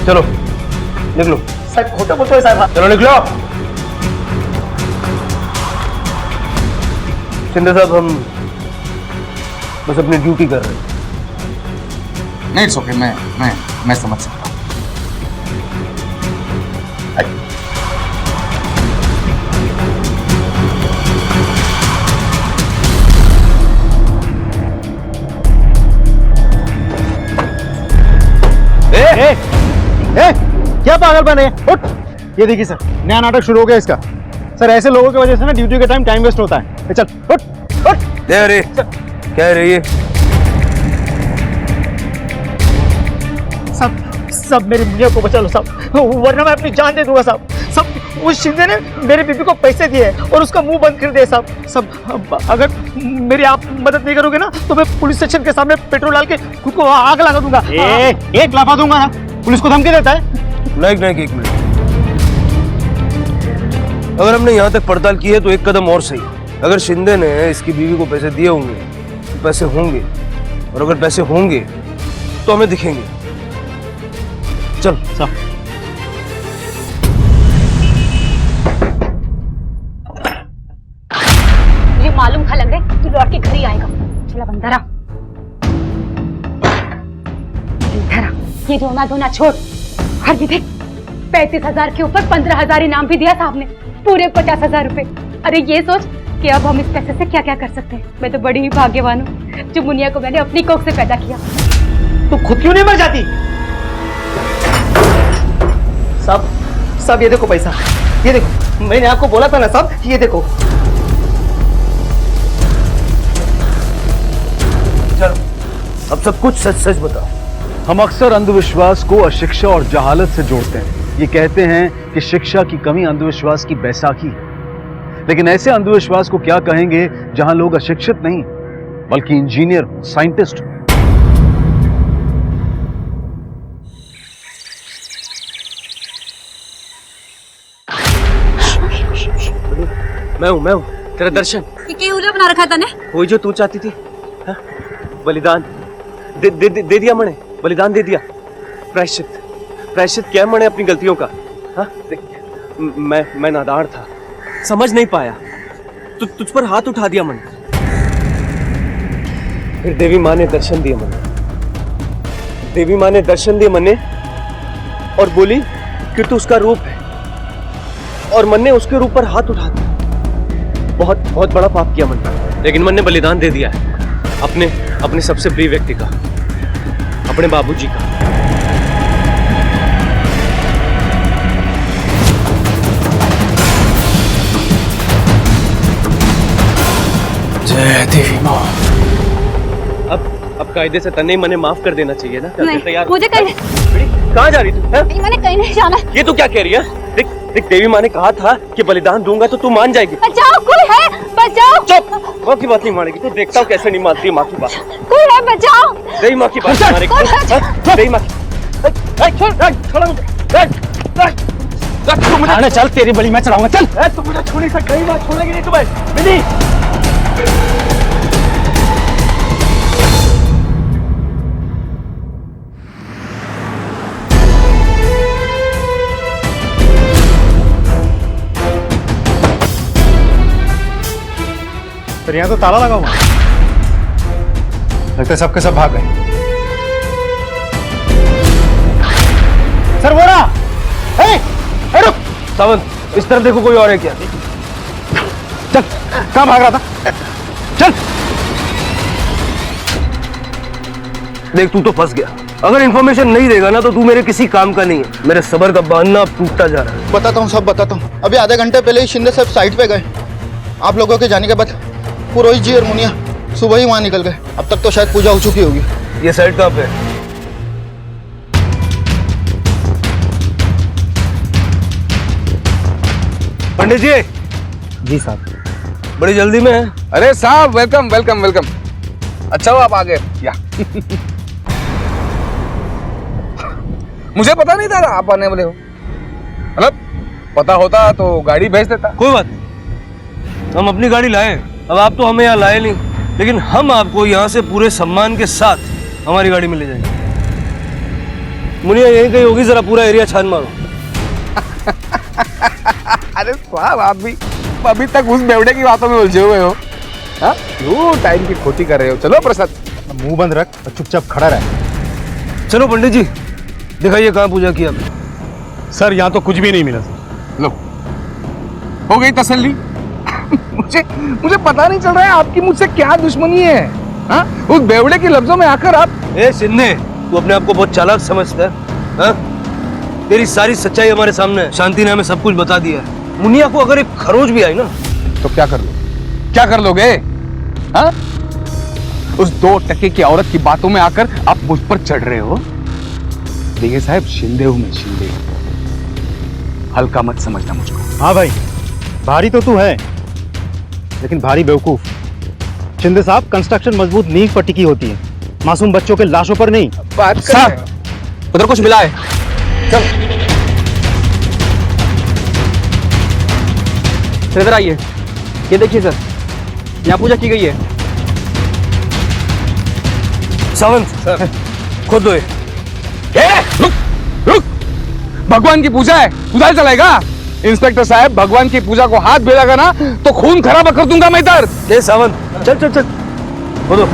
चलो निकलो। सर खोटा बोलते हो साहब। चलो निकलो। शिंदे साहब हम बस अपनी ड्यूटी कर रहे हैं। नहीं इट्स ओके, मैं समझ सकता हूं। क्या पागल बने? उठ। ये देखिए सर नया नाटक शुरू हो गया इसका। सर ऐसे लोगों की वजह से ना ड्यूटी के टाइम वेस्ट होता है। चल उठ उठ। अरे क्या है ये? सब मेरी मुनिया को बचा लो साहब, वरना मैं अपनी जान दे दूंगा साहब। सब उस शिंदे ने मेरी बीबी को पैसे दिए और उसका मुंह बंद कर दिया साहब। सब अगर मेरी आप मदद नहीं करोगे ना तो मैं पुलिस स्टेशन के सामने पेट्रोल डाल के खुद को आग लगा दूंगा। एक लाफा दूंगा ना। पुलिस को धमकी देता है? नहीं एक मिनट, अगर हमने यहाँ तक पड़ताल की है तो एक कदम और सही। अगर शिंदे ने इसकी बीवी को पैसे दिए होंगे तो पैसे होंगे, और अगर पैसे होंगे तो हमें दिखेंगे। चल साहब। मुझे मालूम था लग रहा है तू लौट के घर ही आएगा। चला बंदरा इधर आ, ये रोना धोना छोड़। हर भी देख 35,000 के ऊपर 15,000 इनाम भी दिया साहब ने, पूरे 50,000 रुपए। अरे ये सोच कि अब हम इस पैसे से क्या क्या कर सकते हैं। मैं तो बड़ी ही भाग्यवान हूँ जो मुनिया को मैंने अपनी कोख से पैदा किया। तो खुद क्यों नहीं मर जाती? सब ये देखो पैसा, ये देखो, मैंने आपको बोला था ना साहब, ये देखो। चल अब सब कुछ सच सच बताओ। हम अक्सर अंधविश्वास को अशिक्षा और जहालत से जोड़ते हैं। ये कहते हैं कि शिक्षा की कमी अंधविश्वास की बैसाखी है, लेकिन ऐसे अंधविश्वास को क्या कहेंगे जहां लोग अशिक्षित नहीं बल्कि इंजीनियर हो, साइंटिस्ट हो। मैं हूं तेरा दर्शन। क्या उल्टा बना रखा था ने? वही जो तू चाहती थी। हा? बलिदान दे दिया मैंने, बलिदान दे दिया। प्रायश्चित क्या मैंने अपनी गलतियों का। हा? मैं नादान था, समझ नहीं पाया, तुझ पर हाथ उठा दिया मैंने। फिर देवी माँ ने दर्शन दिए मैंने, देवी माँ ने दर्शन दिए मैंने और बोली कि तू उसका रूप है, और मन ने उसके रूप पर हाथ उठा दिया। बहुत बड़ा पाप किया मन, लेकिन मन ने बलिदान दे दिया है अपने सबसे प्रिय व्यक्ति का, अपने बाबूजी का। जय देवी माँ। अब कायदे से तन्ने मने माफ कर देना चाहिए ना। तैयार? मुझे कहीं कहाँ जा रही तू? मैंने कहीं नहीं जाना। ये तू क्या कह रही है? देख देवी माँ ने कहा था कि बलिदान दूंगा तो तू मान जाएगी। बचाओ, कोई है, बचाओ। चुप, माँ की बात नहीं मानेगी तू। देखता हूँ कैसे नहीं मानती माँ की बात। कोई है, बचाओ। देवी माँ की बात नहीं मानेगी। देवी माँ की चल, तेरी बलि मैं चढ़ाऊंगा। चल तुम मुझे छोड़ नहीं सकते, कहीं बात छोड़ेगी नहीं तुम्हें। विधि सर यहाँ तो ताला लगा हुआ है। लगता है सबके सब भाग गए। सर वो रहा। रुक सावंत, इस तरफ देखो, कोई और है क्या? चल, कहाँ भाग रहा था? चल। देख, तू तो फंस गया। अगर इंफॉर्मेशन नहीं देगा ना तो तू मेरे किसी काम का नहीं है। मेरे सबर का बांधना अब टूटता जा रहा है। बताता हूँ, सब बताता हूँ। अभी आधे घंटे पहले ही शिंदे साहब साइट पे गए। आप लोगों के जाने के बाद पुरोहित जी और मुनिया सुबह ही वहाँ निकल गए। अब तक तो शायद पूजा हो चुकी होगी। ये साइट कहाँ पे है? पंडित जी। जी साहब। बड़ी जल्दी में है। अरे साहब, वेलकम वेलकम वेलकम। अच्छा हो आप आ गए। या मुझे पता नहीं था आप आने वाले हो। मतलब पता होता तो गाड़ी भेज देता। कोई बात नहीं, हम अपनी गाड़ी लाए। अब आप तो हमें यहाँ लाए नहीं, लेकिन हम आपको यहाँ से पूरे सम्मान के साथ हमारी गाड़ी में ले जाएंगे। मुनिया यहीं कहीं होगी, जरा पूरा एरिया छान मारो। अरे साहब, आप भी अभी तक उस बेवड़े की बातों में उलझे हुए हो। हाँ, क्यों टाइम की खोटी कर रहे हो? चलो प्रसाद, मुंह बंद रख और चुपचाप खड़ा रह। चलो पंडित जी, दिखाइए कहाँ पूजा की आपने। सर यहाँ तो कुछ भी नहीं मिला सर। लो, हो गई तसल्ली। मुझे पता नहीं चल रहा है आपकी मुझसे क्या दुश्मनी है। हाँ, उस बेवड़े के लफ्जों में आकर आप। ए सिन्ने, तू अपने आप को बहुत चालाक समझता है। हाँ? तेरी सारी सच्चाई हमारे सामने है। शांति ने हमें सब कुछ बता दिया है। मुनिया को अगर एक खरोच भी आई ना तो क्या कर लो? क्या कर लोगे? हाँ? उस 2 टके की औरत की बातों में आकर आप मुझ पर चढ़ रहे हो। देखिए साहब, शिंदे हूं मैं, शिंदे। हल्का मत समझना मुझको। हाँ भाई, भारी तो तू है, लेकिन भारी बेवकूफ। शिंदे साहब, कंस्ट्रक्शन मजबूत नींव पर टिकी होती है, मासूम बच्चों के लाशों पर नहीं। बात साहब, उधर कुछ मिला है। चल इधर आइए, ये देखिए सर, यहाँ पूजा की गई है। सावंत सर, खुद दो। रुक रुक, भगवान की पूजा है, उधर चलेगा? इंस्पेक्टर साहब, भगवान की पूजा को हाथ भी लगा ना तो खून खराब कर दूंगा मैं इधर। ए सावंत, चल चल चल, खुद दो।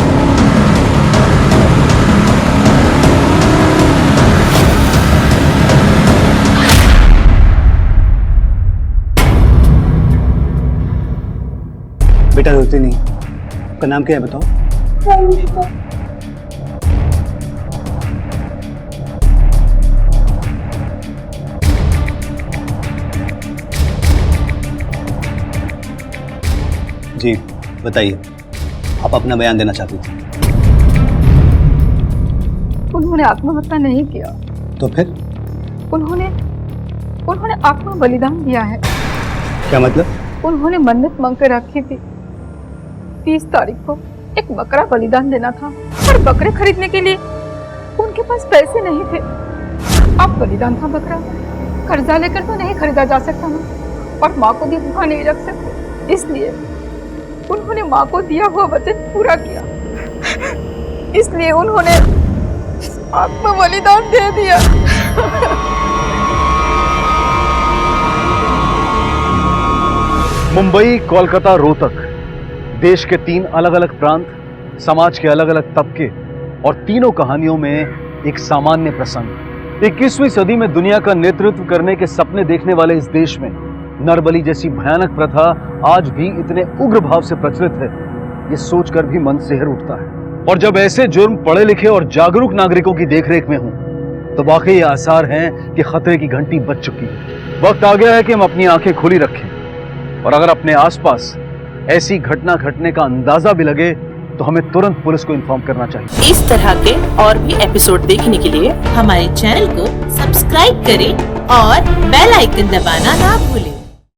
बेटा रोती नहीं, आपका नाम क्या है बताओ? जी बताइए, आप अपना बयान देना चाहती थी। उन्होंने आत्महत्या नहीं किया। तो फिर? उन्होंने आत्मा बलिदान दिया है। क्या मतलब? उन्होंने मन्नत मांग कर रखी थी, 30 तारीख को एक बकरा बलिदान देना था, पर बकरे खरीदने के लिए उनके पास पैसे नहीं थे। अब बलिदान था बकरा, कर्जा लेकर तो नहीं खरीदा जा सकता ना, और माँ को भी भूखा नहीं रख सकते, इसलिए उन्होंने माँ को दिया हुआ वचन पूरा किया। इसलिए उन्होंने आत्म बलिदान दे दिया। मुंबई, कोलकाता, रोहतक, देश के 3 अलग अलग प्रांत, समाज के अलग अलग तबके और तीनों कहानियों में एक सामान्य प्रसंग। 21वीं सदी में दुनिया का नेतृत्व करने के सपने देखने वाले इस देश में नरबली जैसी भयानक प्रथा आज भी इतने उग्र भाव से प्रचलित है, ये सोचकर भी मन सिहर उठता है। और जब ऐसे जुर्म पढ़े लिखे और जागरूक नागरिकों की देखरेख में हों, तो वाकई ये आसार हैं कि खतरे की घंटी बज चुकी है। वक्त आ गया है कि हम अपनी आंखें खुली रखें, और अगर अपने आसपास ऐसी घटना घटने का अंदाजा भी लगे तो हमें तुरंत पुलिस को इन्फॉर्म करना चाहिए। इस तरह के और भी एपिसोड देखने के लिए हमारे चैनल को सब्सक्राइब करें और बेल आइकन दबाना ना भूलें।